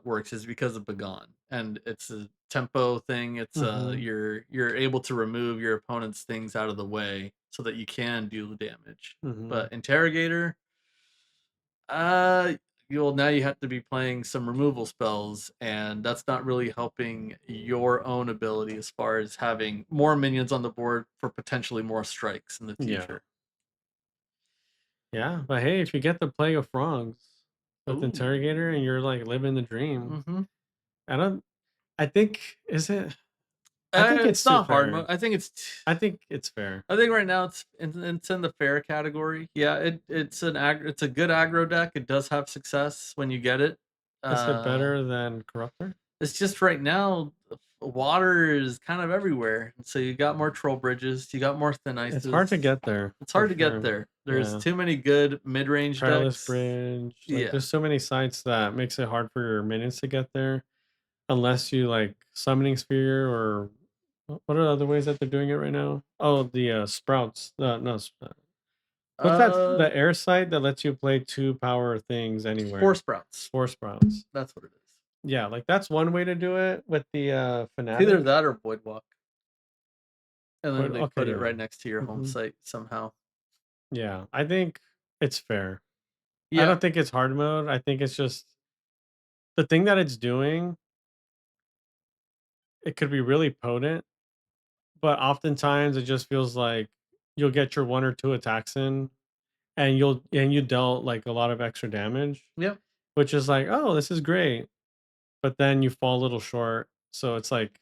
works is because of Begone, and it's a tempo thing. It's Mhm, you're able to remove your opponent's things out of the way so that you can do the damage. mhm. But Interrogator, uh, you'll now you have to be playing some removal spells, and that's not really helping your own ability as far as having more minions on the board for potentially more strikes in the Yeah. future. Yeah, but hey, if you get the Plague of Frogs with Interrogator and Ooh. you're, like, living the dream, Mm-hmm. I don't I think is it I think it's It's too not hard fair. mode. I think it's I think it's fair. I think right now it's in the fair category. Yeah, it's a good aggro deck. It does have success when you get it. Is it Uh, better than Corruptor? it's just right now water is kind of everywhere. So you got more troll bridges, you got more thin It's hard to ices. get there, It's for hard to get sure. there. There's Yeah. too many good mid-range Perilous decks. Bridge, like, Yeah. there's so many sites that makes it hard for your minions to get there, unless you, like, Summoning Sphere or what are the other ways that they're doing it right now? Oh, the, Sprouts. No, what's that Uh, the air site that lets you play 2 power things Spore anywhere? sprouts. Spore Sprouts. That's what it is. Yeah, like, that's one way to do it with the, It's either Fanatic, that or Voidwalk. And then but they okay, put it yeah. right next to your home Mhm. site somehow. Yeah, I think it's fair. I Yeah. don't think it's hard mode, I think it's just the thing that it's doing, it could be really potent, but oftentimes it just feels like you'll get your 1 or 2 attacks in, and you dealt, like, a lot of extra damage, Yep. which is like, "Oh, this is great," but then you fall a little short, so it's like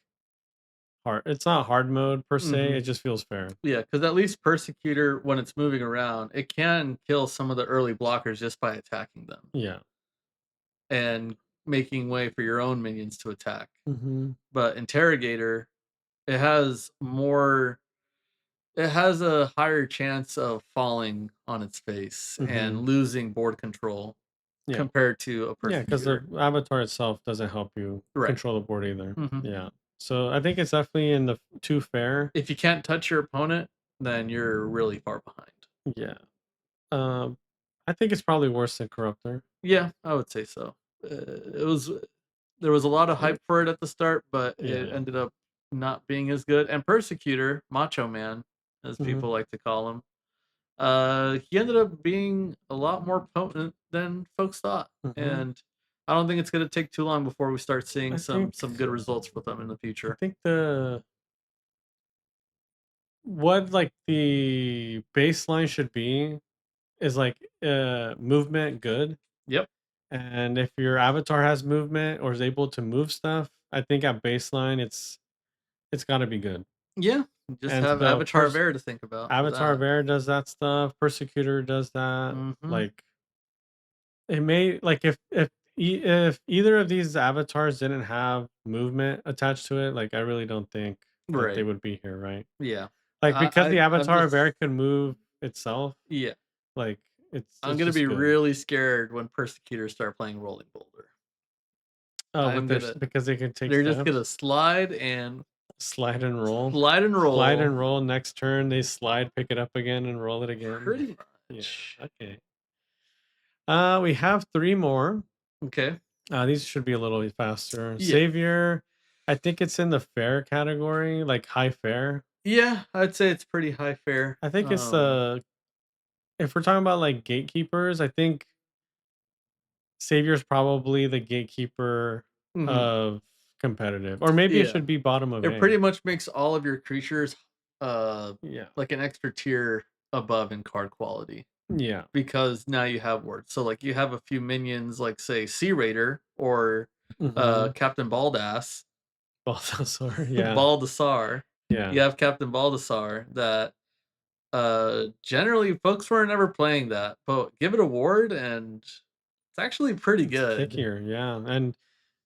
it's not hard mode per se, Hmm. it just feels fair. Yeah, because at least Persecutor, when it's moving around, it can kill some of the early blockers just by attacking them Yeah. and making way for your own minions to attack. Mhm. But Interrogator, it has more, it has a higher chance of falling on its face and Mhm. losing board control Yeah. compared to a Yeah, because the Persecutor. avatar itself doesn't help you Right. control the board either. Hmm. Yeah. So I think it's definitely in the too fair. If you can't touch your opponent, then you're really far behind. Yeah. Um, I think it's probably worse than Corruptor. Yeah, I would say so. It was there was a lot of Eh, hype for it at the start, but it yeah. ended up not being as good. And Persecutor, Macho Man, as Mhm. people like to call him, He ended up being a lot more potent than folks thought, Hmm. and I don't think it's gonna take too long before we start seeing I some think some good results with them in the I future. think what like the baseline should be is like movement good. Yep. And if your avatar has movement or is able to move stuff, I think at baseline it's got to be good. Yeah. Just And have so Avatar Bear to think about for Avatar that. Bear does that stuff. Persecutor does that. Mhm. Like it may like if either of these avatars didn't have movement attached to it, like I really don't think that they Right. would be here, right? Yeah. Like I because the I'm Avatar just Bear can move itself, yeah. like I'm it's gonna just be good. really scared when Persecutors start playing Rolling Boulder. Oh, I'm with their gonna because they can take they're just gonna steps, slide and slide and roll. slide and Slide roll and roll. Next turn, they slide, pick it up again, and roll it again. pretty Yeah. much. Okay. We have three more. Okay. These should be a little faster. Yeah. Savior. I think it's in the fair category, like high fair. Yeah, I'd say it's pretty high fare. I think it's if we're talking about like gatekeepers, I think Savior's probably the gatekeeper Mhm. of competitive, or maybe it Yeah. should be bottom of It A. pretty much makes all of your creatures Yeah. like an extra tier above in card quality Yeah. because now you have words. So like you have a few minions like say Sea Raider or Mm-hmm. Captain Baldass, Balthasar. Yeah. Baldassar. Yeah. You have Captain Baldassar that generally folks were never playing that, but give it a ward and it's actually pretty It's good. stickier, yeah, and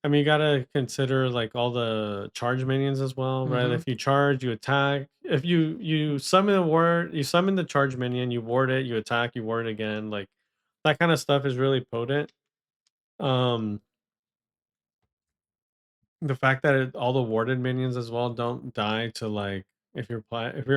I mean, you gotta consider like all the charge minions as well, right? Mhm. If you charge, you attack. If you summon a ward, you summon the charge minion, you ward it, you attack, you ward it again. Like that kind of stuff is really potent. Um, the fact that all the warded minions as well don't die to like if your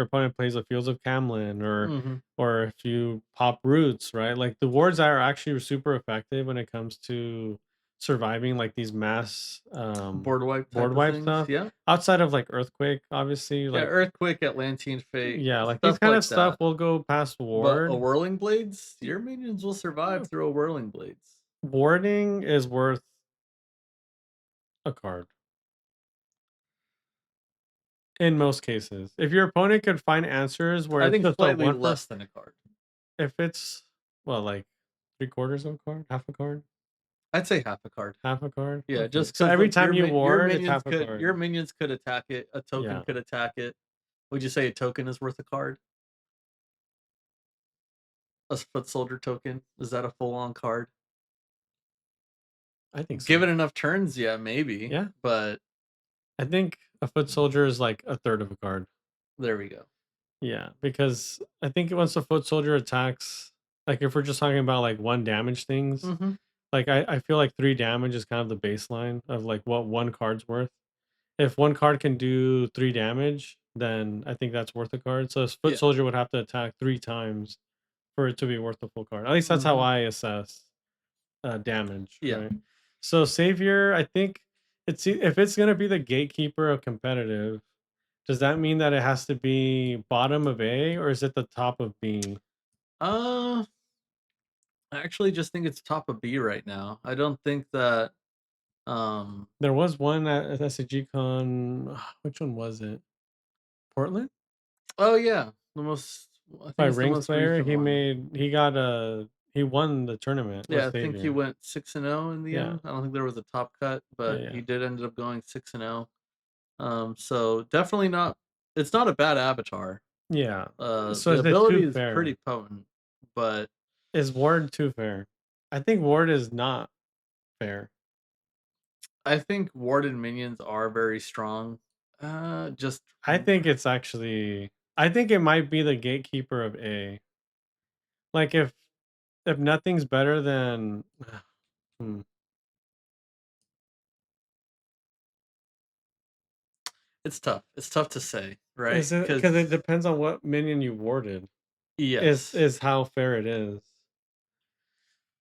opponent plays the Fields of Camlin Mhm. or if you pop roots, right? Like the wards are actually super effective when it comes to surviving like these mass Board wipe board type of wipe things. stuff Yeah. outside of like earthquake, obviously. Yeah, Like Earthquake, Atlantean Fate, yeah, like these stuff kind of like stuff that. will go past But a ward. Whirling Blades, your minions will survive through a Whirling Blades. Warding is worth a card in most cases. If your opponent could find answers where I it's think just a slightly one for less than a card. if it's well, like three quarters of a card, half a card, I'd say half a card. half a card. Yeah, Okay, just so because every like time you your ward, it's minions half a could card. your minions could attack it. A token Yeah, could attack it. Would you say a token is worth a card? A foot soldier token, is that a full on card? I think so. Given enough turns, yeah, maybe. Yeah, But I think a foot soldier is like a third of a card. there we go. Yeah, because I think once a foot soldier attacks, like if we're just talking about like one damage things, Hmm. like I feel like three damage is kind of the baseline of like what one card's worth. If one card can do three damage, then I think that's worth a card. So a foot Yeah. soldier would have to attack three times for it to be worth the full card. At least that's how Hmm. I assess damage, Yeah. right? So savior, I think if it's gonna be the gatekeeper of competitive, does that mean that it has to be bottom of A or is it the top of B? Uh, I actually just think it's top of B right now. I don't think that. Um. There was one at SCG Con. Which one was it? Portland Oh yeah, I by think it's the Rings most player. recent one. He won the tournament Yeah, with I think he Savior. went 6-0 in the Yeah, end. I don't think there was a top cut, yeah, but yeah, he did end up going 6-0. So definitely not. It's not a bad avatar. yeah. So The is it too ability is fair? pretty potent, but Is Ward too fair? I think Ward is not fair. I think warded minions are very strong. Just I think it's actually. I think it might be the gatekeeper of A. Like if nothing's better than. Hmm. it's tough. It's tough to say, right? Is it because it Because depends on what minion you warded? yes, Is how fair it is.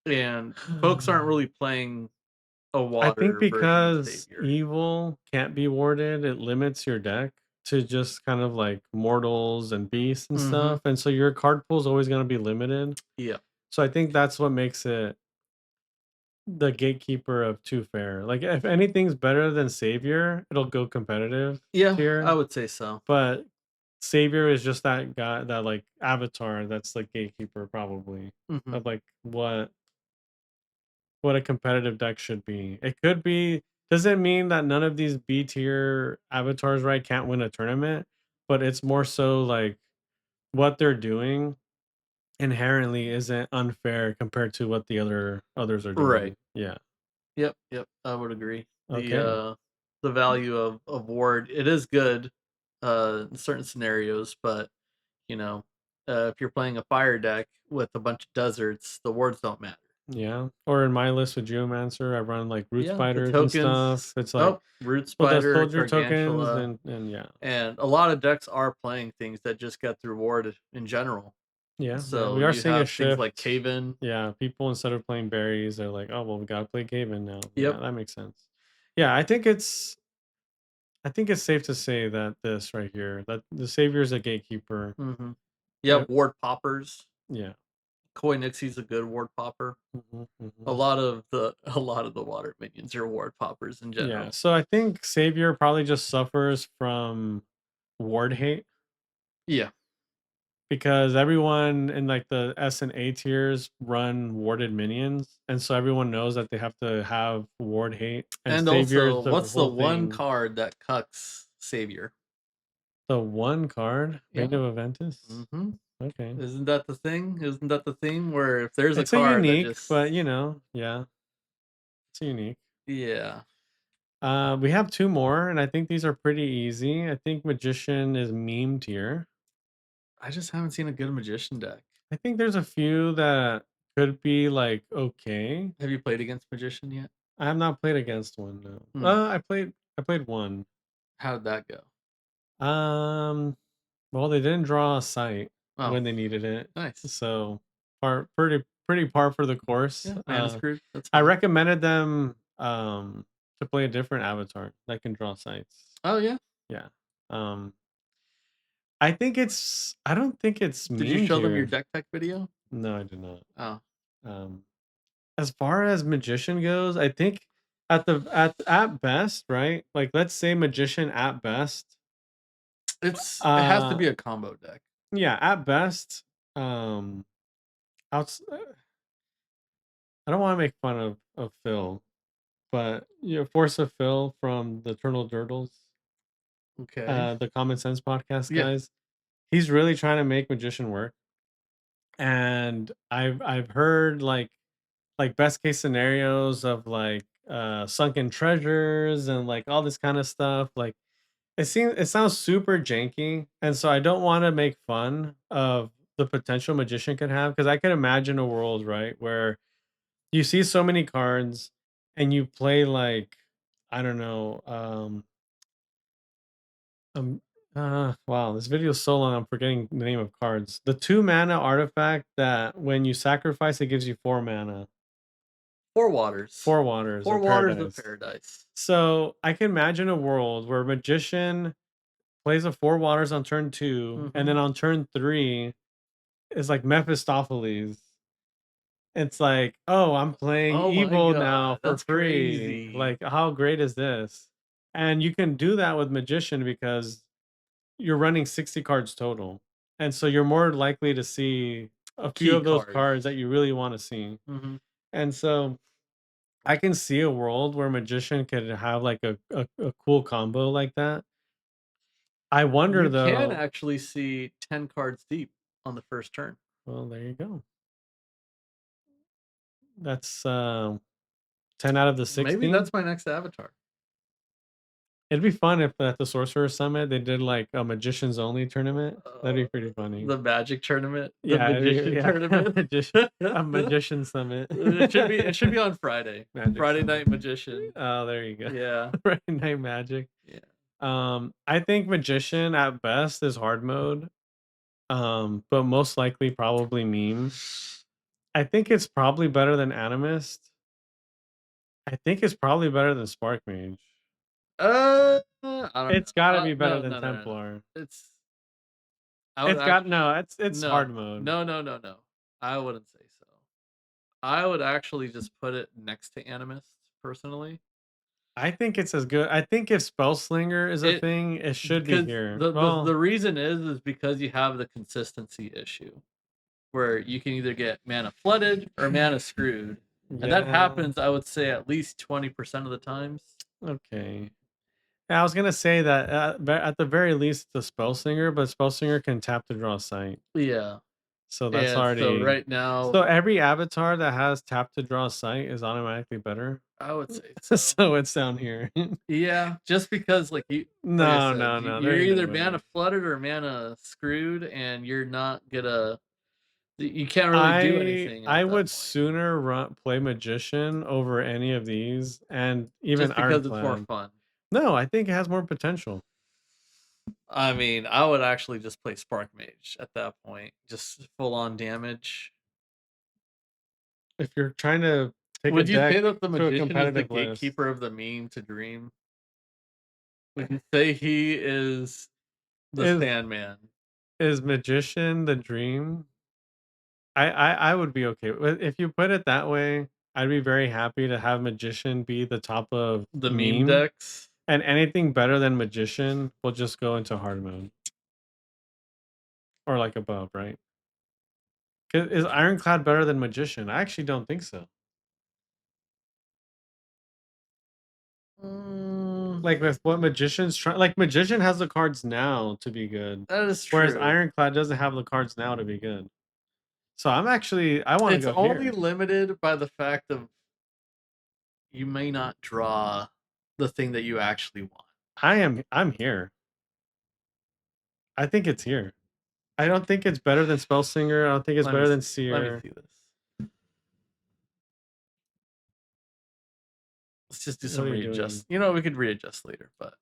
and folks aren't really playing a I think water version of because Savior. evil can't be warded, it limits your deck. to just kind of like mortals and beasts and Mm-hmm. stuff. And so your card pool is always going to be limited. Yeah. So I think that's what makes it the gatekeeper of Two Fair. Like if anything's better than Savior, it'll go competitive Yeah, I tier. would say so. But Savior is just that guy, that like avatar that's like gatekeeper probably Mm-hmm. of like what a competitive deck should be. It could be, doesn't mean that none of these B tier avatars, right, can't win a tournament, but it's more so like what they're doing inherently isn't unfair compared to what the others are Right. doing. Yeah. Yep, yep, I would agree. Okay. The value of ward, it is good, in certain scenarios, but, you know, if you're playing a fire deck with a bunch of deserts, the wards don't matter. Yeah. Or in my list with Geomancer, I run like root Yeah, the spiders and stuff. tokens It's like, oh, Root well, the Spider, soldier tokens Gargantula, and yeah. and a lot of decks are playing things that just get through ward in general. Yeah, yeah. So We are you seeing a have things like shift. Caven. Yeah, people instead of playing berries, they're like, oh well, we gotta play Gaven now. Yeah, Yep. that makes sense. Yeah, I think it's safe to say that this right here, that the savior is a gatekeeper. Mhm. You Uh, have ward poppers. yeah. Koi Nixie's a good ward popper. Hmm, A hmm. lot of the a lot of the water minions are ward poppers in Yeah. general. So I think savior probably just suffers from ward hate Yeah. because everyone in like the S and A tiers run warded minions, and so everyone knows that they have to have ward hate, and And savior is also, the what's the whole one thing. card that cucks Savior? The one card, Bane Yeah. of Aventus. Mhm. Okay. Isn't that the thing? Isn't that the theme where if there's a It's a card that unique, just but yeah, it's unique. yeah. We have two more, and I think these are pretty easy. I think Magician is meme tier. I just haven't seen a good magician deck. I think there's a few that could be like okay. Have you played against magician yet? I have not played against one. No. Hmm. I played one. How did that go? Um, well, they didn't draw a sight Oh, when they needed it, nice. so pretty par for the course. Yeah, mana screwed. That's I fine. recommended them to play a different avatar that can draw sights. Oh yeah. Yeah. Um, I don't think it's Did you meme show them your tier. deck tech video? No, I did not. Oh, Um, as far as magician goes, I think at best, right? Like let's say magician at best. it has to Uh be a combo deck. yeah, at best, um outs- I don't want to make fun of Phil, but you know, Force of Phil from the Eternal Durdles, Okay. the Common Sense podcast Yeah. guys. He's really trying to make magician work. And I've heard like best case scenarios of like sunken treasures and like all this kind of stuff. Like it sounds super janky, and so I don't want to make fun of the potential magician could have because I could imagine a world, right, where you see so many cards and you play like I don't know, um wow, this video is so long I'm forgetting the name of cards. The 2 mana artifact that when you sacrifice it gives you 4 mana. Four waters. Four waters Four of waters of paradise. paradise. So I can imagine a world where magician plays a 4 waters on turn 2, and Mm-hmm. then on turn 3 is like Mephistopheles. It's like, oh, I'm playing Oh my evil now god, for that's free. crazy. Like, how great is this? And you can do that with magician because you're running 60 cards total. And so you're more likely to see a few Key of those cards. cards that you really want to see. Mm-hmm. And so I can see a world where magician could have like a cool combo like that. I wonder You can though. actually see 10 cards deep on the first turn. Well, there you go. That's 10 out of the Maybe 60. that's my next avatar. It'd be fun if at the Sorcerer Summit they did like a magicians only tournament. That'd be pretty funny. The magic tournament, the Yeah, magician yeah, tournament. a magician summit. It should be on Friday. Magic Friday Summit. night magician. Oh, there you go. Yeah. Friday Night Magic. Yeah. I think magician at best is hard mode. But most likely probably meme. I think it's probably better than Animist. I think it's probably better than Spark Mage. I don't It's know. got to be better No, than no, no, no, no. Templar. It's I would It's got actually no. It's hard no, mode. no, no, no, no. I wouldn't say so. I would actually just put it next to Animist personally. I think it's as good. I think if Spellslinger is a It thing, it should be because here. the Well, reason is because you have the consistency issue where you can either get mana flooded or mana screwed. And that yeah. happens, I would say, at least 20% of the times. Okay. Yeah, I was gonna say that at the very least, the Spellslinger, but Spellslinger can tap to draw sight. Yeah. So that's And so already. right now, So every avatar that has tap to draw sight is automatically better. I would say so. So it's down here. Yeah, just because like I No, said, no, no. There you're ain't no either way. mana flooded or mana screwed, and you're not gonna you can't really do I anything I at that would point. sooner play Magician over any of these, and even Just because it's more Ironclad. fun. No, I think it has more potential. I mean, I would actually just play Spark Mage at that point. Just full on damage. If you're trying to take a Would you deck say that the to a magician is the competitive list, gatekeeper of the meme to Dream? Would you say he is the is Sandman? is Magician the dream? I would be okay with if you put it that way. I'd be very happy to have Magician be the top of The meme meme, decks? and anything better than Magician will just go into hard mode or like above, right? Is Ironclad better than Magician? I actually don't think so. Mm, Like with what Magician's trying, like Magician has the cards now to be good, that is whereas true. Ironclad doesn't have the cards now to be good. So I want to It's go only here. limited by the fact of you may not draw the thing that you actually want. I'm here. I think it's here. I don't think it's better than Spellsinger. I don't think it's Let me better than see. Let me Seer. see this. Let's just do What some are you readjust. doing? You know, we could readjust later, but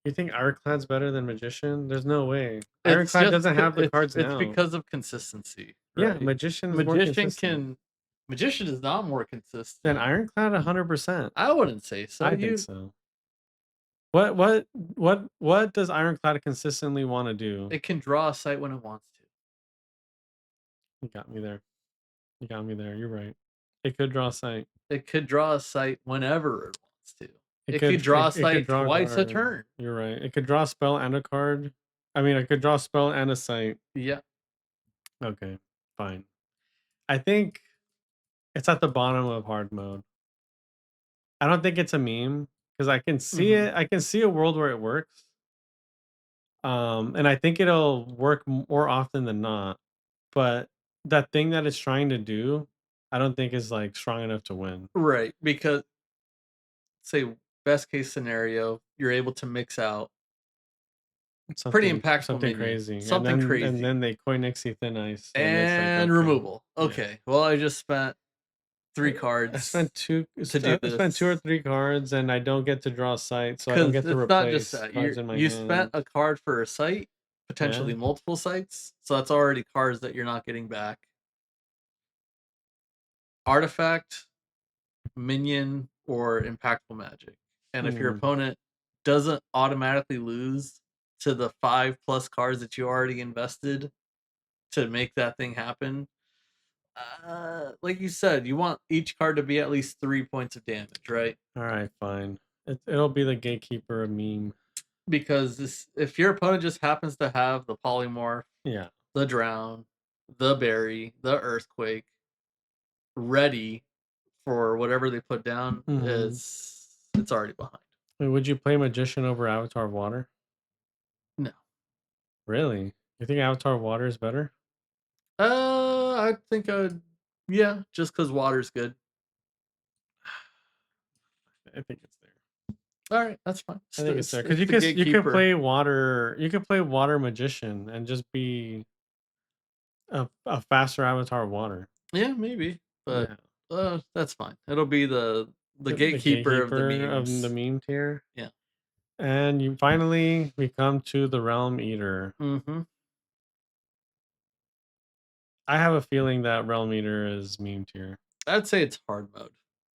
You think Ironclad's better than Magician? There's no way. it's Ironclad just doesn't have the cards it's now. because of consistency, Yeah, right? Magician is more Magician consistent can magician is not more than consistent. Ironclad. 100%. I wouldn't say so. I think You so. What does Ironclad consistently want to do? it can draw a site when it wants to. You got me there. You got me there. You're right. It could draw sight. It could draw a site whenever it wants to. It It could could draw a it could site draw a twice a card. turn. You're right. It could draw a spell and a card. I mean, it could draw a spell and a sight. Yeah. Okay, fine. I think it's at the bottom of hard mode. I don't think it's a meme because I can see Hmm. it. I can see a world where it works. And I think it'll work more often than not. But that thing that it's trying to do, I don't think is like strong enough to win. Right. Because say best case scenario, you're able to mix out pretty impactful Something minions. crazy, and Something crazy. then they Koinixie Thin Ice, and it's like And okay, removal. yeah. Okay. Well, I just spent 3 I cards spent two. to do I spent two or this. three cards, and I don't get to draw a sight, so I don't Because get to it's not just replace that. cards in my You spent hand. a card for a site, Yeah. potentially multiple sites. So that's already cards that you're not getting back. Artifact, minion, or impactful magic. And if your Hmm. opponent doesn't automatically lose to the 5+ cards that you already invested to make that thing happen, like you said, you want each card to be at least 3 points of damage, right? All right, fine. It'll be the gatekeeper of meme. Because if your opponent just happens to have the polymorph, Yeah. the drown, the bury, the earthquake ready for whatever they put down, Hmm. it's already behind. Would you play Magician over Avatar of Water? No. Really? You think Avatar of Water is better? I think I would, yeah, just because water's good. I think it's there. All right, that's fine. I think it's there because It's the you could gatekeeper. play water. You could play Water Magician and just be a faster Avatar of Water. Yeah, maybe, but Yeah. that's fine. It'll be the The gatekeeper of the gatekeeper of the memes. meme tier. Yeah. And you finally we come to the Realm Eater. Mm-hmm. I have a feeling that Realm Eater is meme tier. I'd say it's hard mode.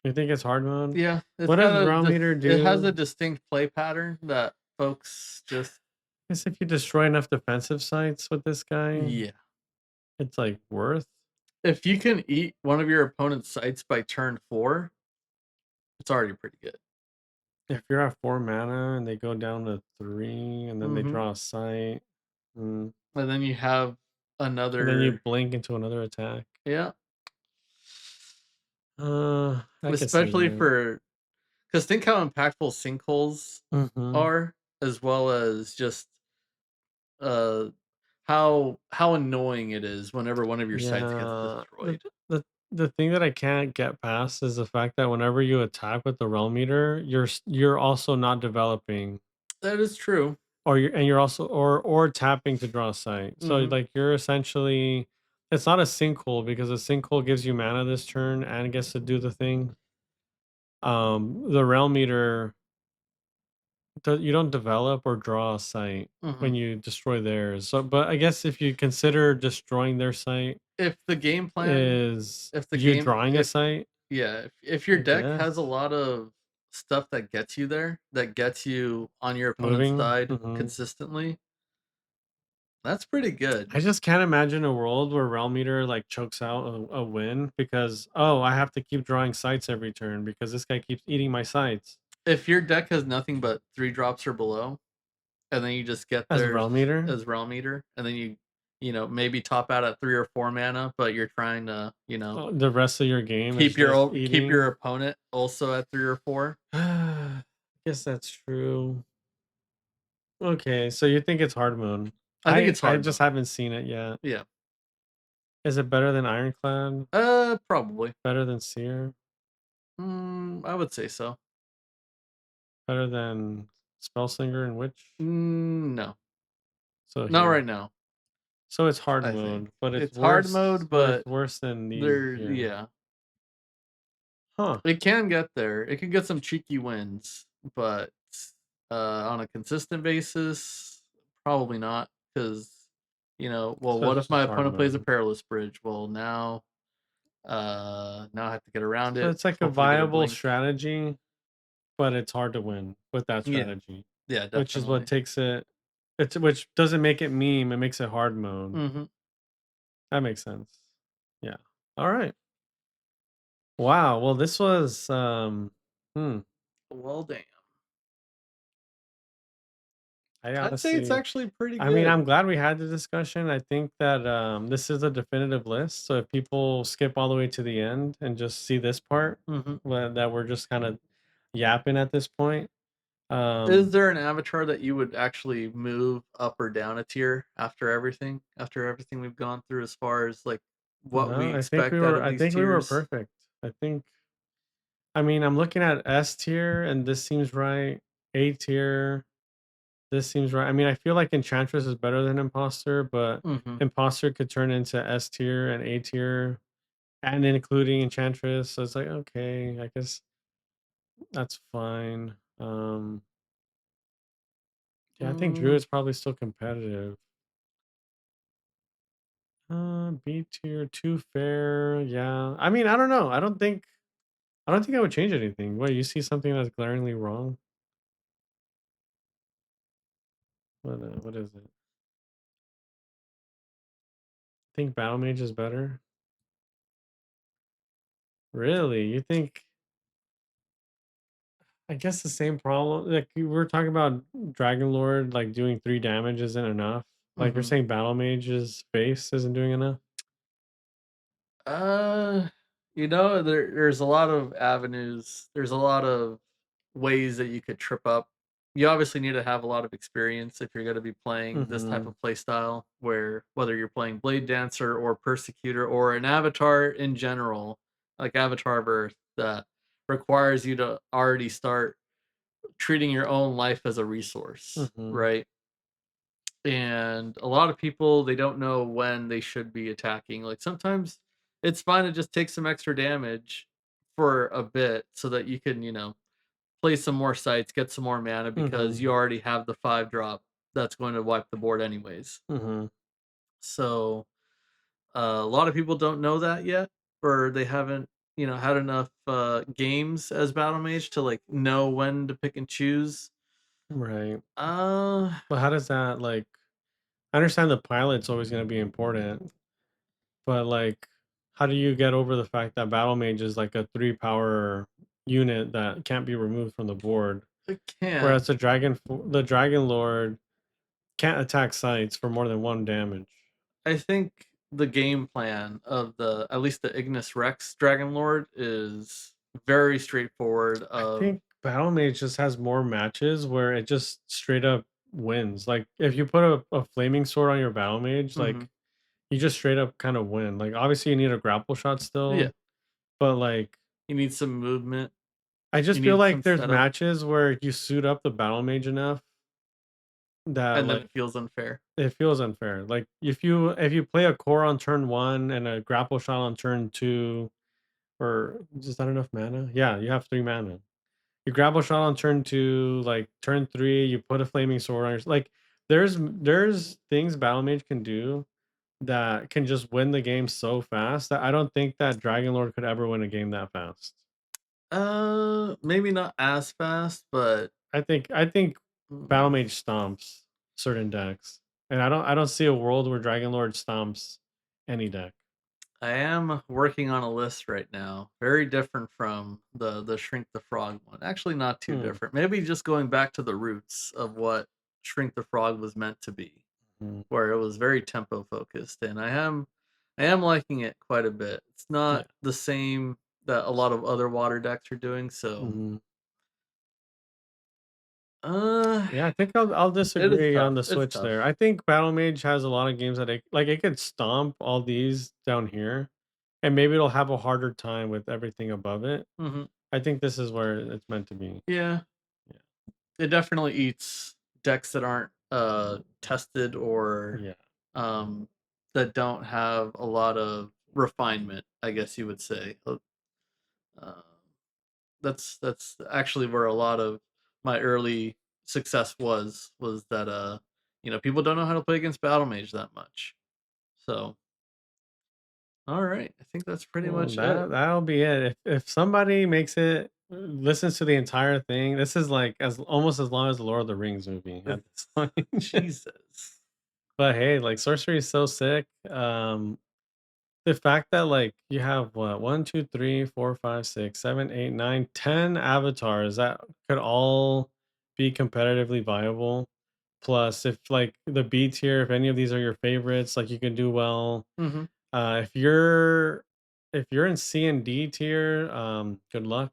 You think it's hard mode? Yeah, What does Realm Eater it has a do? distinct play pattern that folks just I guess if you destroy enough defensive sites with this guy, yeah. it's like worth. If you can eat one of your opponent's sites by turn 4, it's already pretty good. If you're at 4 mana and they go down to 3 and then they Mhm. draw a sight, mm, And then you have and then you another blink into another attack. yeah, I can see especially that. for because think how impactful sinkholes Mhm. are, as well as just uh how annoying it is whenever one of your sites gets Yeah. destroyed. The thing that I can't get past is the fact that whenever you attack with the Realm Eater, you're also not developing. That is true. Or you're also or tapping to draw a sight. So Hmm. like you're essentially, it's not a sinkhole because a sinkhole gives you mana this turn and gets to do the thing. The Realm Eater, you don't develop or draw a sight Hmm. when you destroy theirs. So, but I guess if you consider destroying their sight If the game plan, is if the you game, drawing a if sight, yeah, if your I deck has a guess lot of stuff that gets you there, that gets you on your opponent's moving. side consistently, that's pretty good. I just can't imagine a world where Realm Eater like chokes out a win because, oh, I have to keep drawing sights every turn because this guy keeps eating my sights If your deck has nothing but 3 drops or below, and then you just get as there Realm Eater. as Realm Eater, and then maybe top out at 3 or 4 mana, but you're trying to The rest of your game is just keep your eating. opponent also at 3 or 4. I guess that's true. Okay, so you think it's Hard Moon? I think it's I hard just mode. haven't seen it yet. Yeah. Is it better than Ironclad? Probably. Better than Seer? I would say so. Better than Spellslinger and Witch? No, So not here. right now. So it's hard I think mode, but it's it's hard worse. mode, But it's but worse than these there, here. yeah, Huh. it can get there. It can get some cheeky wins, but on a consistent basis, probably not. Because well, So what it's if my just hard opponent plays a mode. perilous bridge? Well, now I have to get around So it. it's like a Hopefully, get a viable blink. strategy, but it's hard to win with that Yeah, strategy, yeah, which is what definitely. takes it. It's which doesn't make it meme. It makes it hard mode. Hmm. That makes sense. Yeah. All right. Wow. Well, this was hmm. Well, damn. I I'd say it's honestly, actually pretty I mean, good. I'm glad we had the discussion. I think that this is a definitive list. So if people skip all the way to the end and just see this part, Hmm. that we're just kind of yapping at this point. Is Um, there an avatar that you would actually move up or down a tier after everything? After everything we've gone through, as far as like what we no, I think we expect out were. of I these think we were tiers? perfect. I think. I mean, I'm looking at S tier, and this seems right. A tier, this seems right. I mean, I feel like Enchantress is better than Imposter, but Hmm. Imposter could turn into S tier and A tier, and including Enchantress. So it's like, okay, I guess that's fine. Yeah, I think Druid Mm, is probably still competitive. B tier, too fair. Yeah, I mean, I don't know. I don't think I would change anything. What, you see something that's glaringly wrong? What is it? Think Battle Mage is better? Really? You think? I guess the same problem. Like we were talking about Dragon Lord, like doing 3 damage isn't enough. Like you're hmm. saying, Battle Mage's base isn't doing enough. Uh, there's a lot of avenues. There's a lot of ways that you could trip up. You obviously need to have a lot of experience if you're going to be playing this type Mm-hmm. of play style, where whether you're playing Blade Dancer or Persecutor or an avatar in general, like Avatar Birth, that requires you to already start treating your own life as a resource, Mm-hmm. right? And a lot of people, they don't know when they should be attacking. Like sometimes it's fine to just take some extra damage for a bit so that you can play some more sites, get some more mana, because Mm-hmm. you already have the 5 drop that's going to wipe the board anyways. Mm-hmm. So a lot of people don't know that yet, or they haven't had enough games as battle mage to like know when to pick and choose. Right. Uh, But how does that like I understand the pilot's always gonna be important, but like how do you get over the fact that battle mage is like a 3 power unit that can't be removed from the board? I can't. Whereas the dragon lord can't attack sites for more than 1 damage. I think the game plan of the at least the Ignis Rex Dragon Lord is very straightforward. I Of think battle mage just has more matches where it just straight up wins. Like if you put a flaming sword on your battle mage, Mhm. like you just straight up kind of win. Like obviously you need a grapple shot Yeah, still, but like you need some movement. I You just feel need like some there's setup, matches where you suit up the battle mage enough that and then like it feels unfair. it feels unfair. Like if you play a core on turn 1 and a grapple shot on turn 2, or is that enough mana? Yeah, you have 3 mana. You grapple shot on turn 2, like turn 3, you put a flaming sword on your like there's things battle mage can do that can just win the game so fast that I don't think that Dragon Lord could ever win a game that fast. Maybe not as fast, but I think Battle mm, Mage stomps certain decks. And I don't see a world where Dragon Lord stomps any deck. I am working on a list right now. Very different from the Shrink the Frog one. Actually, not too Hmm. different. Maybe just going back to the roots of what Shrink the Frog was meant to be, Hmm. where it was very tempo focused, and I am liking it quite a bit. It's Yeah. not the same that a lot of other water decks are doing, so Hmm. uh Yeah, I think I'll it is disagree on tough. the It's switch tough. there. I think Battle Mage has a lot of games that it could stomp all these down here, and maybe it'll have a harder time with everything above it. Hmm. I think this is where it's meant to be. Yeah, Yeah. it definitely eats decks that aren't tested or Yeah. um that don't have a lot of refinement, I guess you would say. Uh, that's actually where a lot of my early success was that people don't know how to play against battle mage that much. So all right, I think that's pretty Well, much it. that'll be it. If somebody makes it listens to the entire thing, this is like as almost as long as the Lord of the Rings movie at this point. Jesus. But hey, like sorcery is so sick. The fact that like you have what 1, 2, 3, 4, 5, 6, 7, 8, 9, 10 avatars that could all be competitively viable. Plus, if like the B tier, if any of these are your favorites, like you can do well. Hmm. If you're in C and D tier, good luck.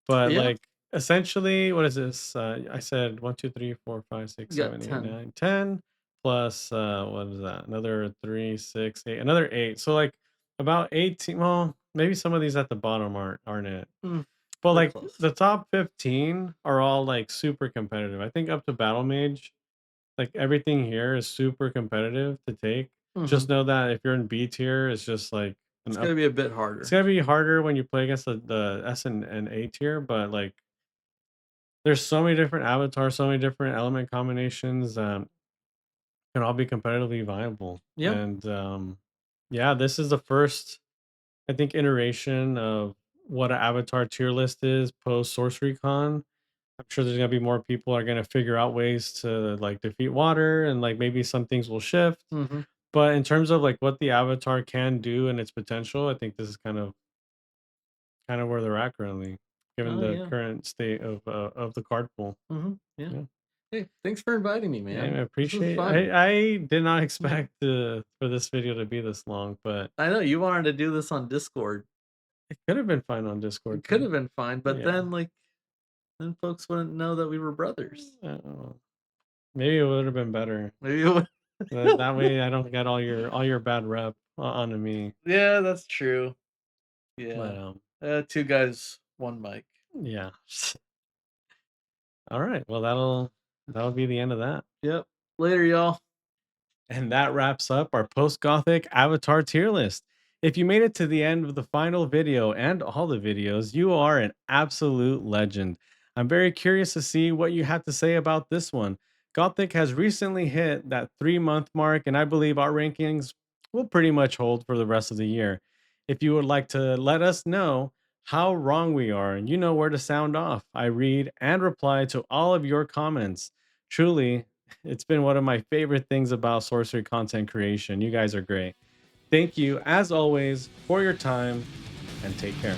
But Yeah, like essentially, what is this? I said 1, 2, 3, 4, 5, 6, you got 7, 8, 10. 9, 10 plus what is that? Another 3, 6, 8, another 8. So like about 18. Well, maybe some of these at the bottom aren't it. Mm, But they're like close. the top 15 are all like super competitive. I think up to Battle Mage, like everything here is super competitive to take. Hmm. Just know that if you're in B tier, it's just like an It's up. gonna be a bit It's harder. gonna be harder when you play against the S and A tier, but like there's so many different avatars, so many different element combinations that can all be competitively viable. Yeah. And yeah, this is the first, I think, iteration of what an avatar tier list is post Sorcery Con. I'm sure there's gonna be more people are gonna figure out ways to like defeat water, and like maybe some things will shift. Hmm. But in terms of like what the avatar can do and its potential, I think this is kind of where they're at currently, given Oh the yeah. current state of the card pool. Yeah. Yeah. Hey, thanks for inviting me, Yeah, I man. This was appreciate. fun. I did not Yeah. expect for this video to be this long, but I know you wanted to do this on Discord. it could have been fun on Discord It could too. have been fine, but Yeah. then folks wouldn't know that we were brothers. Uh, Maybe it would have been better. Maybe it would. That way, I don't get all your bad rep onto me. Yeah, that's true. Yeah. But Two guys, one mic. yeah. All right. Well, that'll be the end of that. Yep. Later, y'all. And that wraps up our post Gothic avatar tier list. If you made it to the end of the final video and all the videos, you are an absolute legend. I'm very curious to see what you have to say about this one. Gothic has recently hit that 3 month mark, and I believe our rankings will pretty much hold for the rest of the year. If you would like to let us know how wrong we are, you know where to sound off. I read and reply to all of your comments. Truly, it's been one of my favorite things about sorcery content creation. You guys are great. Thank you, as always, for your time and take care.